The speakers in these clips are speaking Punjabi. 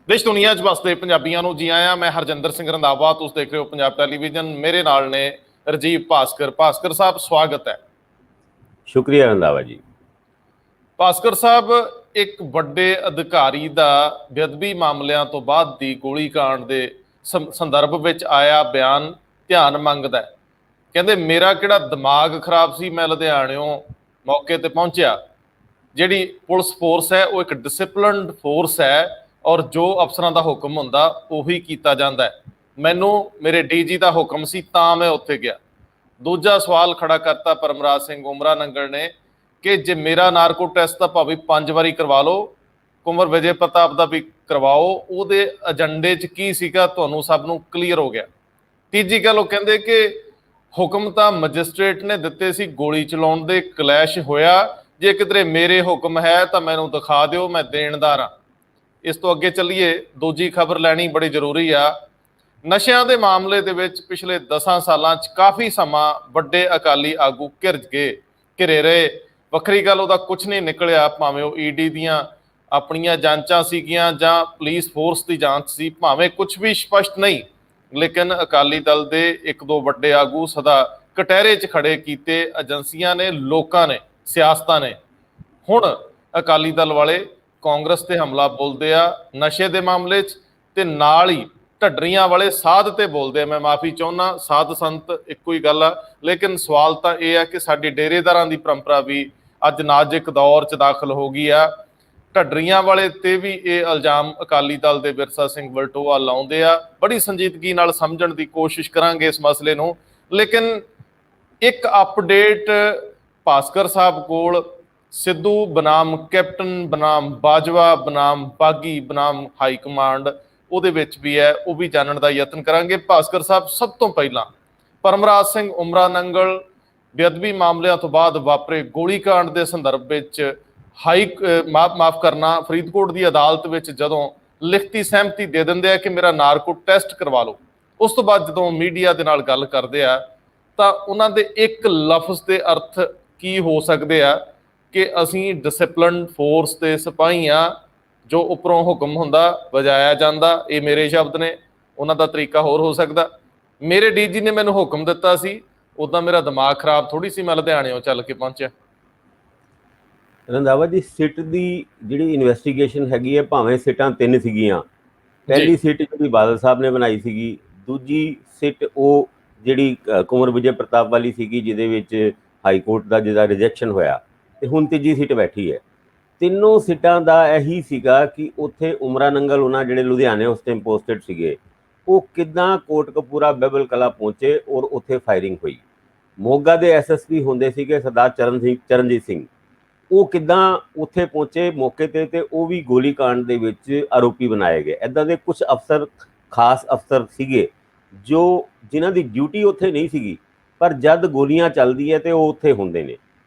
ਦੇਸ਼ ਦੁਨੀਆ 'ਚ ਵਸਦੇ ਪੰਜਾਬੀਆਂ ਨੂੰ ਜੀ ਆਇਆਂ। ਮੈਂ ਹਰਜਿੰਦਰ ਸਿੰਘ ਰੰਧਾਵਾ, ਤੁਸੀਂ ਦੇਖ ਰਹੇ ਹੋ ਪੰਜਾਬ ਟੈਲੀਵਿਜ਼ਨ। ਮੇਰੇ ਨਾਲ ਨੇ ਰਜੀਵ ਭਾਸਕਰ। ਭਾਸਕਰ ਸਾਹਿਬ, ਸਵਾਗਤ ਹੈ। ਸ਼ੁਕਰੀਆ ਰੰਧਾਵਾ ਜੀ। ਭਾਸਕਰ ਸਾਹਿਬ, ਇੱਕ ਵੱਡੇ ਅਧਿਕਾਰੀ ਦਾ ਬੇਅਦਬੀ ਮਾਮਲਿਆਂ ਤੋਂ ਬਾਅਦ ਦੀ ਗੋਲੀकांड ਦੇ ਸੰਦਰਭ ਵਿੱਚ ਆਇਆ ਬਿਆਨ ਧਿਆਨ ਮੰਗਦਾ ਹੈ। ਕਹਿੰਦੇ ਮੇਰਾ ਕਿਹੜਾ ਦਿਮਾਗ ਖਰਾਬ ਸੀ, ਮੈਂ ਲੁਧਿਆਣਿਓਂ ਮੌਕੇ ਤੇ ਪਹੁੰਚਿਆ। ਜਿਹੜੀ ਪੁਲਿਸ ਫੋਰਸ ਹੈ ਉਹ ਇੱਕ ਡਿਸਿਪਲਿਨਡ ਫੋਰਸ ਹੈ ਔਰ ਜੋ ਅਫਸਰਾਂ ਦਾ ਹੁਕਮ ਹੁੰਦਾ ਉਹੀ ਕੀਤਾ ਜਾਂਦਾ ਹੈ। ਮੈਨੂੰ ਮੇਰੇ ਡੀਜੀ ਦਾ ਹੁਕਮ ਸੀ ਤਾਂ ਮੈਂ ਉੱਥੇ ਗਿਆ। ਦੂਜਾ ਸਵਾਲ ਖੜਾ ਕਰਤਾ ਪਰਮਰਾਜ ਸਿੰਘ ਉਮਰਾ ਨੰਗਲ ਨੇ ਕਿ ਜੇ ਮੇਰਾ ਨਾਰਕੋ ਟੈਸਟ ਤਾਂ ਭਾਵੇਂ 5 ਵਾਰੀ ਕਰਵਾ ਲਓ, ਕੁੰਵਰ ਵਿਜੇ ਪ੍ਰਤਾਪ ਦਾ ਵੀ ਕਰਵਾਓ, ਉਹਦੇ ਏਜੰਡੇ 'ਚ ਕੀ ਸੀਗਾ ਤੁਹਾਨੂੰ ਸਭ ਨੂੰ ਕਲੀਅਰ ਹੋ ਗਿਆ। ਤੀਜੀ ਗੱਲ, ਉਹ ਕਹਿੰਦੇ ਕਿ ਹੁਕਮ ਤਾਂ ਮੈਜਿਸਟ੍ਰੇਟ ਨੇ ਦਿੱਤੇ ਸੀ, ਗੋਲੀ ਚਲਾਉਣ ਦੇ ਕਲੈਸ਼ ਹੋਇਆ, ਜੇ ਕਿਧਰੇ ਮੇਰੇ ਹੁਕਮ ਹੈ ਤਾਂ ਮੈਨੂੰ ਦਿਖਾ ਦਿਓ, ਮੈਂ ਦੇਣਦਾਰ ਹਾਂ। ਇਸ ਤੋਂ ਅੱਗੇ ਚੱਲੀਏ, ਦੂਜੀ ਖਬਰ ਲੈਣੀ ਬੜੀ ਜ਼ਰੂਰੀ ਆ। ਨਸ਼ਿਆਂ ਦੇ ਮਾਮਲੇ ਦੇ ਵਿੱਚ ਪਿਛਲੇ 10 ਸਾਲਾਂ 'ਚ ਕਾਫੀ ਸਮਾਂ ਵੱਡੇ ਅਕਾਲੀ ਆਗੂ ਘਿਰੇ ਰਹੇ। ਵੱਖਰੀ ਗੱਲ, ਉਹਦਾ ਕੁਝ ਨਹੀਂ ਨਿਕਲਿਆ, ਭਾਵੇਂ ਉਹ ਈਡੀ ਦੀਆਂ ਆਪਣੀਆਂ ਜਾਂਚਾਂ ਸੀਗੀਆਂ ਜਾਂ ਪੁਲਿਸ ਫੋਰਸ ਦੀ ਜਾਂਚ ਸੀ, ਭਾਵੇਂ ਕੁਝ ਵੀ ਸਪਸ਼ਟ ਨਹੀਂ, ਲੇਕਿਨ ਅਕਾਲੀ ਦਲ ਦੇ ਇੱਕ ਦੋ ਵੱਡੇ ਆਗੂ ਸਦਾ ਕਟਹਿਰੇ 'ਚ ਖੜੇ ਕੀਤੇ ਏਜੰਸੀਆਂ ਨੇ, ਲੋਕਾਂ ਨੇ, ਸਿਆਸਤਾਂ ਨੇ। ਹੁਣ ਅਕਾਲੀ ਦਲ ਵਾਲੇ ਕਾਂਗਰਸ ਤੇ ਹਮਲਾ ਬੋਲਦੇ ਆ ਨਸ਼ੇ ਦੇ ਮਾਮਲੇ 'ਚ, ਤੇ ਨਾਲ ਹੀ ਢੱਡਰੀਆਂ ਵਾਲੇ ਸਾਧ ਤੇ ਬੋਲਦੇ ਆ। ਮੈਂ ਮਾਫੀ ਚਾਹੁੰਦਾ, ਸਾਧ ਸੰਤ ਇੱਕੋ ਹੀ ਗੱਲ ਆ, ਲੇਕਿਨ ਸਵਾਲ ਤਾਂ ਇਹ ਆ ਕਿ ਸਾਡੀ ਡੇਰੇਦਾਰਾਂ ਦੀ ਪਰੰਪਰਾ ਵੀ ਅੱਜ ਨਾਜ਼ੁਕ ਦੌਰ 'ਚ ਦਾਖਲ ਹੋ ਗਈ ਆ। ਢੱਡਰੀਆਂ ਵਾਲੇ ਤੇ ਵੀ ਇਹ ਇਲਜ਼ਾਮ ਅਕਾਲੀ ਦਲ ਦੇ ਵਿਰਸਾ ਸਿੰਘ ਵਲਟੋਆ ਲਾਉਂਦੇ ਆ। ਬੜੀ ਸੰਜੀਦਗੀ ਨਾਲ ਸਮਝਣ ਦੀ ਕੋਸ਼ਿਸ਼ ਕਰਾਂਗੇ ਇਸ ਮਸਲੇ ਨੂੰ, ਲੇਕਿਨ ਇੱਕ ਅਪਡੇਟ ਭਾਸਕਰ ਸਾਹਿਬ ਕੋਲ ਸਿੱਧੂ ਬਨਾਮ ਕੈਪਟਨ ਬਨਾਮ ਬਾਜਵਾ ਬਨਾਮ ਬਾਗੀ ਬਨਾਮ ਹਾਈ ਕਮਾਂਡ ਉਹਦੇ ਵਿੱਚ ਵੀ ਹੈ, ਉਹ ਵੀ ਜਾਣਨ ਦਾ ਯਤਨ ਕਰਾਂਗੇ। ਭਾਸਕਰ ਸਾਹਿਬ, ਸਭ ਤੋਂ ਪਹਿਲਾਂ ਪਰਮਰਾਜ ਸਿੰਘ ਉਮਰਾ ਨੰਗਲ ਬੇਅਦਬੀ ਮਾਮਲਿਆਂ ਤੋਂ ਬਾਅਦ ਵਾਪਰੇ ਗੋਲੀकांड ਦੇ ਸੰਦਰਭ ਵਿੱਚ ਮਾਫ ਕਰਨਾ, ਫਰੀਦਕੋਟ ਦੀ ਅਦਾਲਤ ਵਿੱਚ ਜਦੋਂ ਲਿਖਤੀ ਸਹਿਮਤੀ ਦੇ ਦਿੰਦੇ ਆ ਕਿ ਮੇਰਾ ਨਾਰਕੋ ਟੈਸਟ ਕਰਵਾ ਲਓ, ਉਸ ਤੋਂ ਬਾਅਦ ਜਦੋਂ ਮੀਡੀਆ ਦੇ ਨਾਲ ਗੱਲ ਕਰਦੇ ਆ ਤਾਂ ਉਹਨਾਂ ਦੇ ਇੱਕ ਲਫ਼ਜ਼ ਦੇ ਅਰਥ ਕੀ ਹੋ ਸਕਦੇ ਆ ਕਿ ਅਸੀਂ ਡਿਸਿਪਲਿਨਡ ਫੋਰਸ ਦੇ ਸਿਪਾਹੀ ਆ, ਜੋ ਉੱਪਰੋਂ ਹੁਕਮ ਹੁੰਦਾ ਵਜਾਇਆ ਜਾਂਦਾ। ਇਹ ਮੇਰੇ ਸ਼ਬਦ ਨੇ, ਉਹਨਾਂ ਦਾ ਤਰੀਕਾ ਹੋਰ ਹੋ ਸਕਦਾ। ਮੇਰੇ ਡੀਜੀ ਨੇ ਮੈਨੂੰ ਹੁਕਮ ਦਿੱਤਾ ਸੀ, ਉਦਾਂ ਮੇਰਾ ਦਿਮਾਗ ਖਰਾਬ ਥੋੜੀ ਸੀ, ਮੈਂ ਲੁਧਿਆਣਿਓਂ ਚੱਲ ਕੇ ਪਹੁੰਚਿਆ। ਰੰਧਾਵਾ ਜੀ, ਸਿੱਟ ਦੀ ਜਿਹੜੀ ਇਨਵੈਸਟੀਗੇਸ਼ਨ ਹੈਗੀ ਹੈ, ਭਾਵੇਂ ਸਿੱਟਾਂ 3 ਸੀਗੀਆਂ। ਪਹਿਲੀ ਸਿੱਟ ਜਿਹੜੀ ਬਾਦਲ ਸਾਹਿਬ ਨੇ ਬਣਾਈ ਸੀਗੀ, ਦੂਜੀ ਸਿੱਟ ਉਹ ਜਿਹੜੀ ਕੁੰਵਰ ਵਿਜੇ ਪ੍ਰਤਾਪ ਵਾਲੀ ਸੀਗੀ, ਜਿਹਦੇ ਵਿੱਚ ਹਾਈ ਕੋਰਟ ਦਾ ਜਿਹਦਾ ਰਿਜੈਕਸ਼ਨ ਹੋਇਆ, ਤੇ ਹੁਣ ਤੀਜੀ ਸਿੱਟ ਬੈਠੀ ਹੈ। ਤਿੰਨੋਂ ਸਿੱਟਾਂ ਦਾ ਇਹੀ ਸੀਗਾ ਕਿ ਉੱਥੇ ਉਮਰਾ ਨੰਗਲ ਉਹਨਾਂ ਜਿਹੜੇ ਲੁਧਿਆਣੇ ਉਸ ਟਾਈਮ ਪੋਸਟਡ ਸੀਗੇ, ਉਹ ਕਿੱਦਾਂ ਕੋਟਕਪੂਰਾ ਬਿਬਲ ਕਲਾ ਪਹੁੰਚੇ ਔਰ ਉੱਥੇ ਫਾਇਰਿੰਗ ਹੋਈ। ਮੋਗਾ ਦੇ ਐਸਐਸਪੀ ਹੁੰਦੇ ਸੀਗੇ ਸਰਦਾਰ ਚਰਨਜੀਤ ਸਿੰਘ, ਉਹ ਕਿੱਦਾਂ ਉੱਥੇ ਪਹੁੰਚੇ ਮੌਕੇ ਤੇ ਉਹ ਵੀ ਗੋਲੀकांड ਦੇ ਵਿੱਚ ਆਰੋਪੀ ਬਣਾਏ ਗਏ। ਇੱਦਾਂ ਦੇ ਕੁਝ ਅਫਸਰ, ਖਾਸ ਅਫਸਰ ਸੀਗੇ ਜਿਨ੍ਹਾਂ ਦੀ ਡਿਊਟੀ ਉੱਥੇ ਨਹੀਂ ਸੀਗੀ, ਪਰ ਜਦ ਗੋਲੀਆਂ ਚੱਲਦੀ ਹੈ ਤੇ ਉਹ ਉੱਥੇ ਹੁੰਦੇ ਨੇ।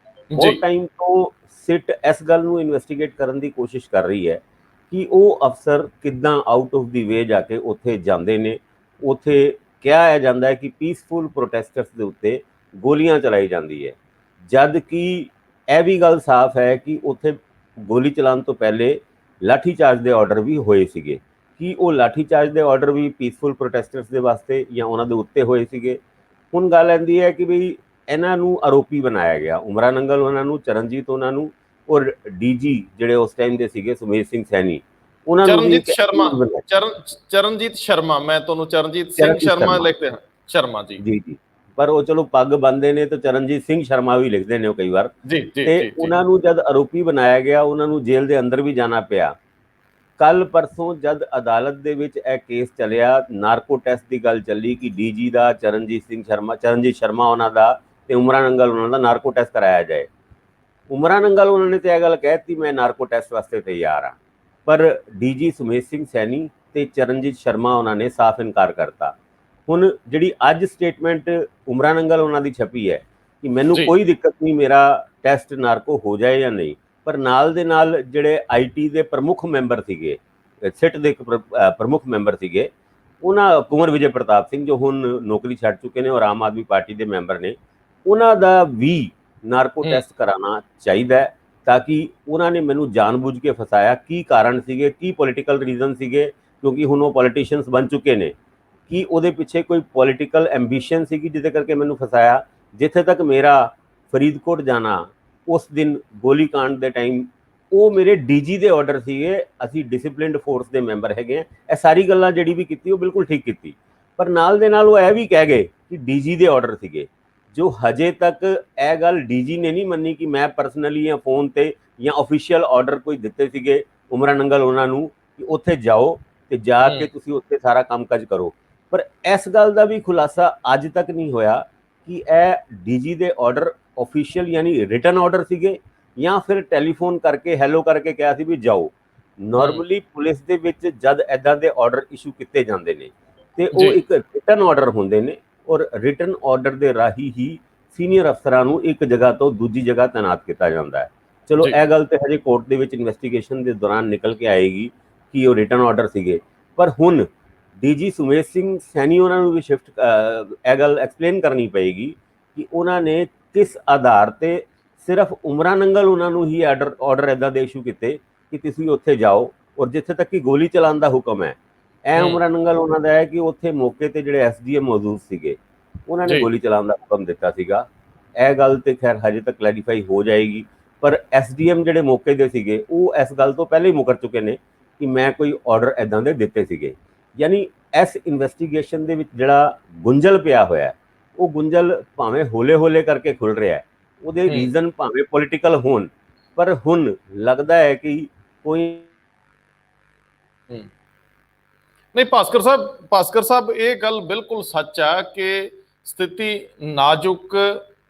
ਬਹੁਤ ਟਾਈਮ ਤੋਂ ਸਿੱਟ ਇਸ ਗੱਲ ਨੂੰ ਇਨਵੈਸਟੀਗੇਟ ਕਰਨ ਦੀ ਕੋਸ਼ਿਸ਼ ਕਰ ਰਹੀ ਹੈ ਕਿ ਉਹ ਅਫਸਰ ਕਿੱਦਾਂ ਆਊਟ ਆਫ ਦੀ ਵੇ ਜਾ ਕੇ ਉੱਥੇ ਜਾਂਦੇ ਨੇ। ਉੱਥੇ ਕਿਹਾ ਜਾਂਦਾ ਹੈ ਕਿ ਪੀਸਫੁਲ ਪ੍ਰੋਟੈਸਟਰਸ ਦੇ ਉੱਤੇ ਗੋਲੀਆਂ ਚਲਾਈ ਜਾਂਦੀ ਹੈ, ਜਦ ਕਿ ਇਹ ਵੀ ਗੱਲ ਸਾਫ਼ ਹੈ ਕਿ ਉੱਥੇ ਗੋਲੀ ਚਲਾਉਣ ਤੋਂ ਪਹਿਲੇ ਲਾਠੀਚਾਰਜ ਦੇ ਆਰਡਰ ਵੀ ਹੋਏ ਸੀਗੇ। ਕਿ ਉਹ ਲਾਠੀਚਾਰਜ ਦੇ ਆਰਡਰ ਵੀ ਪੀਸਫੁਲ ਪ੍ਰੋਟੈਸਟਰਸ ਦੇ ਵਾਸਤੇ ਜਾਂ ਉਹਨਾਂ ਦੇ ਉੱਤੇ ਹੋਏ ਸੀਗੇ। ਹੁਣ ਗੱਲ ਆਉਂਦੀ ਹੈ ਕਿ ਵੀ ਇਹਨਾਂ ਨੂੰ ਆਰੋਪੀ ਬਣਾਇਆ ਗਿਆ, ਉਮਰਾ ਨੰਗਲ ਉਹਨਾਂ ਨੂੰ, ਚਰਨਜੀਤ ਉਹਨਾਂ ਨੂੰ, ਔਰ ਡੀਜੀ ਜਿਹੜੇ ਉਸ ਟਾਈਮ ਦੇ ਸੀਗੇ ਸੁਮੇਧ ਸਿੰਘ ਸੈਣੀ, ਉਹਨਾਂ ਨੂੰ। ਚਰਨਜੀਤ ਸ਼ਰਮਾ, ਮੈਂ ਤੁਹਾਨੂੰ ਚਰਨਜੀਤ ਸਿੰਘ ਸ਼ਰਮਾ ਲਿਖਦੇ ਹਾਂ, ਸ਼ਰਮਾ ਜੀ ਜੀ, ਪਰ ਉਹ ਚਲੋ ਪੱਗ ਬੰਨਦੇ ਨੇ ਤਾਂ ਚਰਨਜੀਤ ਸਿੰਘ ਸ਼ਰਮਾ ਵੀ ਲਿਖਦੇ ਨੇ ਉਹ ਕਈ ਵਾਰ। ਤੇ ਉਹਨਾਂ ਨੂੰ ਜਦ ਆਰੋਪੀ ਬਣਾਇਆ ਗਿਆ, ਉਹਨਾਂ ਨੂੰ ਜੇਲ੍ਹ ਦੇ ਅੰਦਰ ਵੀ ਜਾਣਾ ਪਿਆ। ਕੱਲ ਪਰਸੋਂ ਜਦ ਅਦਾਲਤ ਦੇ ਵਿੱਚ ਇਹ ਕੇਸ ਚੱਲਿਆ, ਨਾਰਕੋ ਟੈਸਟ ਦੀ ਗੱਲ ਚੱਲੀ ਕਿ ਡੀਜੀ ਦਾ ਚਰਨਜੀਤ ਸ਼ਰਮਾ ਉਹਨਾਂ ਦਾ ਤੇ ਉਮਰਾ ਨੰਗਲ ਉਹਨਾਂ ਦਾ ਨਾਰਕੋ ਟੈਸਟ ਕਰਾਇਆ ਜਾਏ। ਉਮਰਾ ਨੰਗਲ ਉਹਨਾਂ ਨੇ ਤੇ ਇਹ ਗੱਲ ਕਹਿਤੀ ਮੈਂ ਨਾਰਕੋ ਟੈਸਟ ਵਾਸਤੇ ਤਿਆਰ ਹਾਂ, ਪਰ ਡੀਜੀ ਸੁਮੇਧ ਸਿੰਘ ਸੈਣੀ ਤੇ ਚਰਨਜੀਤ ਸ਼ਰਮਾ ਉਹਨਾਂ ਨੇ ਸਾਫ਼ ਇਨਕਾਰ ਕਰਤਾ। ਹੁਣ ਜਿਹੜੀ ਅੱਜ ਸਟੇਟਮੈਂਟ ਉਮਰਾ ਨੰਗਲ ਉਹਨਾਂ ਦੀ ਛਪੀ ਹੈ ਕਿ ਮੈਨੂੰ ਕੋਈ ਦਿੱਕਤ ਨਹੀਂ, ਮੇਰਾ ਟੈਸਟ ਨਾਰਕੋ ਹੋ ਜਾਏ ਜਾਂ ਨਹੀਂ, ਪਰ ਨਾਲ ਦੇ ਨਾਲ ਜਿਹੜੇ ਆਈਟੀ ਦੇ ਪ੍ਰਮੁੱਖ ਮੈਂਬਰ ਸੀਗੇ, ਸਿੱਟ ਦੇ ਪ੍ਰਮੁੱਖ ਮੈਂਬਰ ਸੀਗੇ, ਉਹਨਾਂ ਕੁੰਵਰ ਵਿਜੇ ਪ੍ਰਤਾਪ ਸਿੰਘ ਜੋ ਹੁਣ ਨੌਕਰੀ ਛੱਡ ਚੁੱਕੇ ਨੇ ਔਰ ਆਮ ਆਦਮੀ ਪਾਰਟੀ ਦੇ ਮੈਂਬਰ ਨੇ, ਉਹਨਾਂ ਦਾ ਵੀ ਨਾਰਕੋ ਟੈਸਟ ਕਰਾਉਣਾ ਚਾਹੀਦਾ ਤਾਂ ਕਿ ਉਹਨਾਂ ਨੇ ਮੈਨੂੰ ਜਾਣਬੁੱਝ ਕੇ ਫਸਾਇਆ, ਕੀ ਕਾਰਨ ਸੀਗੇ, ਕੀ ਪੋਲੀਟੀਕਲ ਰੀਜ਼ਨ ਸੀਗੇ, ਕਿਉਂਕਿ ਹੁਣ ਉਹ ਪੋਲੀਟੀਸ਼ੀਅਨਸ ਬਣ ਚੁੱਕੇ ਨੇ, ਕਿ ਉਹਦੇ ਪਿੱਛੇ ਕੋਈ ਪੋਲੀਟੀਕਲ ਐਂਬੀਸ਼ਨ ਸੀਗੀ ਜਿਹਦੇ ਕਰਕੇ ਮੈਨੂੰ ਫਸਾਇਆ। ਜਿੱਥੇ ਤੱਕ ਮੇਰਾ ਫਰੀਦਕੋਟ ਜਾਣਾ ਉਸ ਦਿਨ ਗੋਲੀकांड ਦੇ ਟਾਈਮ, ਉਹ ਮੇਰੇ ਡੀਜੀ ਦੇ ਆਰਡਰ ਸੀਗੇ, ਅਸੀਂ ਡਿਸਪਲਿਨਡ ਫੋਰਸ ਦੇ ਮੈਂਬਰ ਹੈਗੇ ਆ। ਇਹ ਸਾਰੀ ਗੱਲਾਂ ਜਿਹੜੀ ਵੀ ਕੀਤੀ ਉਹ ਬਿਲਕੁਲ ਠੀਕ ਕੀਤੀ, ਪਰ ਨਾਲ ਦੇ ਨਾਲ ਉਹ ਇਹ ਵੀ ਕਹਿ ਗਏ ਕਿ ਡੀਜੀ ਦੇ ਆਰਡਰ ਸੀਗੇ, ਜੋ ਹਜੇ ਤੱਕ ਇਹ ਗੱਲ ਡੀਜੀ ਨੇ ਨਹੀਂ ਮੰਨੀ ਕਿ ਮੈਂ ਪਰਸਨਲੀ ਜਾਂ ਫੋਨ ਤੇ ਜਾਂ ਆਫੀਸ਼ੀਅਲ ਆਰਡਰ ਕੋਈ ਦਿੱਤੇ ਸੀਗੇ ਉਮਰਾ ਨੰਗਲ ਉਹਨਾਂ ਨੂੰ ਕਿ ਉੱਥੇ ਜਾਓ ਤੇ ਜਾ ਕੇ ਤੁਸੀਂ ਉੱਥੇ ਸਾਰਾ ਕੰਮਕਾਜ ਕਰੋ। ਪਰ ਇਸ ਗੱਲ ਦਾ ਵੀ ਖੁਲਾਸਾ ਅੱਜ ਤੱਕ ਨਹੀਂ ਹੋਇਆ ਕਿ ਇਹ ਡੀਜੀ ਦੇ ਆਰਡਰ ਆਫੀਸ਼ੀਅਲ ਯਾਨੀ ਰਿਟਨ ਆਰਡਰ ਸੀਗੇ ਜਾਂ ਫਿਰ ਟੈਲੀਫੋਨ ਕਰਕੇ ਹੈਲੋ ਕਰਕੇ ਕਿਹਾ ਸੀ ਵੀ ਜਾਓ। ਨਾਰਮਲੀ ਪੁਲਿਸ ਦੇ ਵਿੱਚ ਜਦ ਐਦਾਂ ਦੇ ਆਰਡਰ ਇਸ਼ੂ ਕੀਤੇ ਜਾਂਦੇ ਨੇ ਤੇ ਉਹ ਇੱਕ ਰਿਟਨ ਆਰਡਰ ਹੁੰਦੇ ਨੇ, ਔਰ ਰਿਟਨ ਆਰਡਰ ਦੇ ਰਾਹੀਂ ਹੀ ਸੀਨੀਅਰ ਅਫਸਰਾਂ ਨੂੰ ਇੱਕ ਜਗ੍ਹਾ ਤੋਂ ਦੂਜੀ ਜਗ੍ਹਾ ਤੈਨਾਤ ਕੀਤਾ ਜਾਂਦਾ ਹੈ। ਚਲੋ ਇਹ ਗੱਲ ਤੇ ਹਜੇ ਕੋਰਟ ਦੇ ਵਿੱਚ ਇਨਵੈਸਟੀਗੇਸ਼ਨ ਦੇ ਦੌਰਾਨ ਨਿਕਲ ਕੇ ਆਏਗੀ ਕਿ ਉਹ ਰਿਟਨ ਆਰਡਰ ਸੀਗੇ, ਪਰ ਹੁਣ ਡੀਜੀ ਸੁਮੇਧ ਸਿੰਘ ਸੈਣੀ ਉਹਨਾਂ ਨੂੰ ਵੀ ਸ਼ਿਫਟ ਇਹ ਗੱਲ ਐਕਸਪਲੇਨ ਕਰਨੀ ਪਏਗੀ ਕਿ ਉਹਨਾਂ ਨੇ ਕਿਸ ਆਧਾਰ ਤੇ ਸਿਰਫ ਉਮਰਾ ਨੰਗਲ ਉਹਨਾਂ ਨੂੰ ਹੀ ਆਰਡਰ ਇੱਦਾਂ ਦੇ ਇਸ਼ੂ ਕੀਤੇ ਕਿ ਤੁਸੀਂ ਉੱਥੇ ਜਾਓ, ਔਰ ਜਿੱਥੇ ਤੱਕ ਕਿ ਗੋਲੀ ਚਲਾਉਣ ਦਾ ਹੁਕਮ ਹੈ ਇਹ ਉਮਰਾ ਨੰਗਲ ਉਹਨਾਂ ਦਾ ਹੈ ਕਿ ਉੱਥੇ ਮੌਕੇ ਤੇ ਜਿਹੜੇ ਐਸਡੀਐਮ ਮੌਜੂਦ ਸੀਗੇ ਉਹਨਾਂ ਨੇ ਗੋਲੀ ਚਲਾਉਣ ਦਾ ਹੁਕਮ ਦਿੱਤਾ ਸੀਗਾ। ਇਹ ਗੱਲ ਤੇ ਖੈਰ ਹਜੇ ਤੱਕ ਕਲੈਰੀਫਾਈ ਹੋ ਜਾਏਗੀ, ਪਰ ਐਸਡੀਐਮ ਜਿਹੜੇ ਮੌਕੇ ਦੇ ਸੀਗੇ ਉਹ ਇਸ ਗੱਲ ਤੋਂ ਪਹਿਲੇ ਹੀ ਮੁਕਰ ਚੁੱਕੇ ਨੇ ਕਿ ਮੈਂ ਕੋਈ ਆਰਡਰ ਇੱਦਾਂ ਦੇ ਦਿੱਤੇ ਸੀਗੇ। ਯਾਨੀ ਇਸ ਇਨਵੈਸਟੀਗੇਸ਼ਨ ਦੇ ਵਿੱਚ ਜਿਹੜਾ ਗੁੰਝਲ ਪਿਆ ਹੋਇਆ ਉਹ ਗੁੰਝਲ ਭਾਵੇਂ ਹੌਲੇ ਕਰਕੇ ਖੁੱਲ ਰਿਹਾ ਹੈ, ਉਹਦੇ ਰੀਜ਼ਨ ਭਾਵੇਂ ਪੋਲੀਟੀਕਲ ਹੋਣ, ਪਰ ਹੁਣ ਲੱਗਦਾ ਹੈ ਕਿ ਕੋਈ ਨਹੀਂ। ਭਾਸਕਰ ਸਾਹਿਬ ਇਹ ਗੱਲ ਬਿਲਕੁਲ ਸੱਚ ਆ ਕਿ ਸਥਿਤੀ ਨਾਜ਼ੁਕ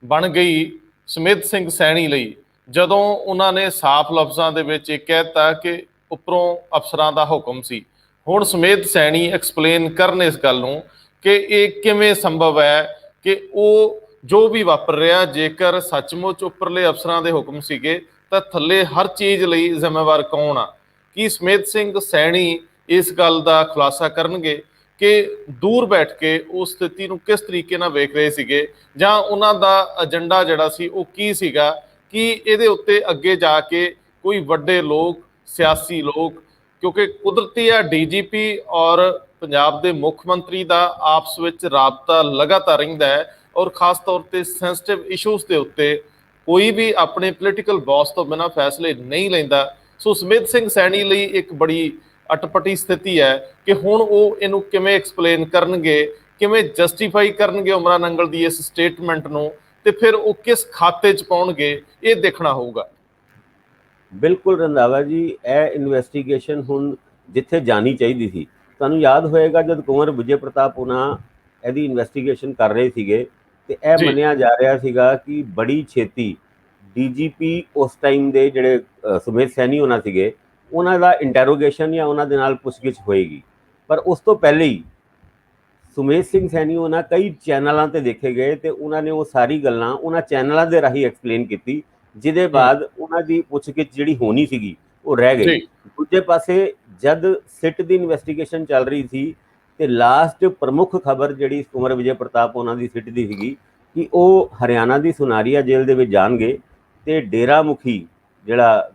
ਬਣ ਗਈ ਸੁਮੇਧ ਸਿੰਘ ਸੈਣੀ ਲਈ ਜਦੋਂ ਉਹਨਾਂ ਨੇ ਸਾਫ਼ ਲਫ਼ਜ਼ਾਂ ਦੇ ਵਿੱਚ ਇਹ ਕਹਿਤਾ ਕਿ ਉੱਪਰੋਂ ਅਫਸਰਾਂ ਦਾ ਹੁਕਮ ਸੀ। ਹੁਣ ਸੁਮੇਧ ਸੈਣੀ ਐਕਸਪਲੇਨ ਕਰਨ ਇਸ ਗੱਲ ਨੂੰ ਕਿ ਇਹ ਕਿਵੇਂ ਸੰਭਵ ਹੈ ਕਿ ਉਹ ਜੋ ਵੀ ਵਾਪਰ ਰਿਹਾ, ਜੇਕਰ ਸੱਚਮੁੱਚ ਉੱਪਰਲੇ ਅਫਸਰਾਂ ਦੇ ਹੁਕਮ ਸੀਗੇ ਤਾਂ ਥੱਲੇ ਹਰ ਚੀਜ਼ ਲਈ ਜ਼ਿੰਮੇਵਾਰ ਕੌਣ ਆ? ਕੀ ਸੁਮੇਧ ਸਿੰਘ ਸੈਣੀ ਇਸ ਗੱਲ ਦਾ ਖੁਲਾਸਾ ਕਰਨਗੇ ਕਿ ਦੂਰ ਬੈਠ ਕੇ ਉਸ ਸਥਿਤੀ ਨੂੰ ਕਿਸ ਤਰੀਕੇ ਨਾਲ ਵੇਖ ਰਹੇ ਸੀਗੇ, ਜਾਂ ਉਹਨਾਂ ਦਾ ਏਜੰਡਾ ਜਿਹੜਾ ਸੀ ਉਹ ਕੀ ਸੀਗਾ ਕਿ ਇਹਦੇ ਉੱਤੇ ਅੱਗੇ ਜਾ ਕੇ ਕੋਈ ਵੱਡੇ ਲੋਕ, ਸਿਆਸੀ ਲੋਕ, ਕਿਉਂਕਿ ਕੁਦਰਤੀ ਆ ਡੀਜੀਪੀ ਔਰ ਪੰਜਾਬ ਦੇ ਮੁੱਖ ਮੰਤਰੀ ਦਾ ਆਪਸ ਵਿੱਚ ਰਾਬਤਾ ਲਗਾਤਾਰ ਰਹਿੰਦਾ ਹੈ, ਔਰ ਖਾਸ ਤੌਰ ਤੇ ਸੈਂਸਿਟਿਵ ਇਸ਼ੂਜ਼ ਦੇ ਉੱਤੇ ਕੋਈ ਵੀ ਆਪਣੇ ਪੋਲੀਟੀਕਲ ਬੌਸ ਤੋਂ ਬਿਨਾਂ ਫੈਸਲੇ ਨਹੀਂ ਲੈਂਦਾ। ਸੋ ਸੁਮੇਧ ਸਿੰਘ ਸੈਣੀ ਲਈ ਇੱਕ ਬੜੀ ਅਟਪਟੀ ਸਥਿਤੀ ਹੈ ਕਿ ਹੁਣ ਉਹ ਇਹਨੂੰ ਕਿਵੇਂ ਐਕਸਪਲੇਨ ਕਰਨਗੇ, ਕਿਵੇਂ ਜਸਟੀਫਾਈ ਕਰਨਗੇ ਉਮਰਾ ਨੰਗਲ ਦੀ ਇਸ ਸਟੇਟਮੈਂਟ ਨੂੰ, ਤੇ ਫਿਰ ਉਹ ਕਿਸ ਖਾਤੇ 'ਚ ਪਾਉਣਗੇ, ਇਹ ਦੇਖਣਾ ਹੋਊਗਾ। ਬਿਲਕੁਲ ਰੰਧਾਵਾ ਜੀ, ਇਹ ਇਨਵੈਸਟੀਗੇਸ਼ਨ ਹੁਣ ਜਿੱਥੇ ਜਾਣੀ ਚਾਹੀਦੀ ਸੀ, ਤੁਹਾਨੂੰ ਯਾਦ ਹੋਏਗਾ ਜਦ ਕੁੰਵਰ ਵਿਜੇ ਪ੍ਰਤਾਪ ਉਹਨਾਂ ਇਹਦੀ ਇਨਵੈਸਟੀਗੇਸ਼ਨ ਕਰ ਰਹੇ ਸੀਗੇ ਤੇ ਇਹ ਮੰਨਿਆ ਜਾ ਰਿਹਾ ਸੀਗਾ ਕਿ ਬੜੀ ਛੇਤੀ ਡੀਜੀਪੀ ਉਸ ਟਾਈਮ ਦੇ ਜਿਹੜੇ ਸੁਮੇਧ ਸੈਣੀ ਉਹਨਾਂ ਸੀਗੇ ਉਹਨਾਂ ਦਾ ਇੰਟਰੋਗੇਸ਼ਨ ਜਾਂ ਉਹਨਾਂ ਦੇ ਨਾਲ ਪੁੱਛਗਿੱਛ ਹੋਏਗੀ। ਪਰ ਉਸ ਤੋਂ ਪਹਿਲੇ ਹੀ ਸੁਮੇਧ ਸਿੰਘ ਸੈਣੀ ਉਹਨਾਂ ਕਈ ਚੈਨਲਾਂ ਤੇ ਦੇਖੇ ਗਏ ਤੇ ਉਹਨਾਂ ਨੇ ਉਹ ਸਾਰੀ ਗੱਲਾਂ ਉਹਨਾਂ ਚੈਨਲਾਂ ਦੇ ਰਾਹੀਂ ਐਕਸਪਲੇਨ ਕੀਤੀ, ਜਿਹਦੇ ਬਾਅਦ ਉਹਨਾਂ ਦੀ ਪੁੱਛਗਿੱਛ ਜਿਹੜੀ ਹੋਣੀ ਸੀਗੀ ਉਹ ਰਹਿ ਗਈ। ਦੂਜੇ ਪਾਸੇ ਜਦ ਸਿੱਟ ਦੀ ਇਨਵੈਸਟੀਗੇਸ਼ਨ ਚੱਲ ਰਹੀ ਸੀ ਤੇ ਲਾਸਟ ਪ੍ਰਮੁੱਖ ਖਬਰ ਜਿਹੜੀ ਕੁੰਵਰ ਵਿਜੇ ਪ੍ਰਤਾਪ ਉਹਨਾਂ ਦੀ ਸਿੱਟ ਦੀ ਸੀਗੀ ਕਿ ਉਹ ਹਰਿਆਣਾ ਦੀ ਸੁਨਾਰੀਆ ਜੇਲ੍ਹ ਦੇ ਵਿੱਚ ਜਾਣਗੇ ਤੇ ਡੇਰਾ ਮੁਖੀ ਜਿਹੜਾ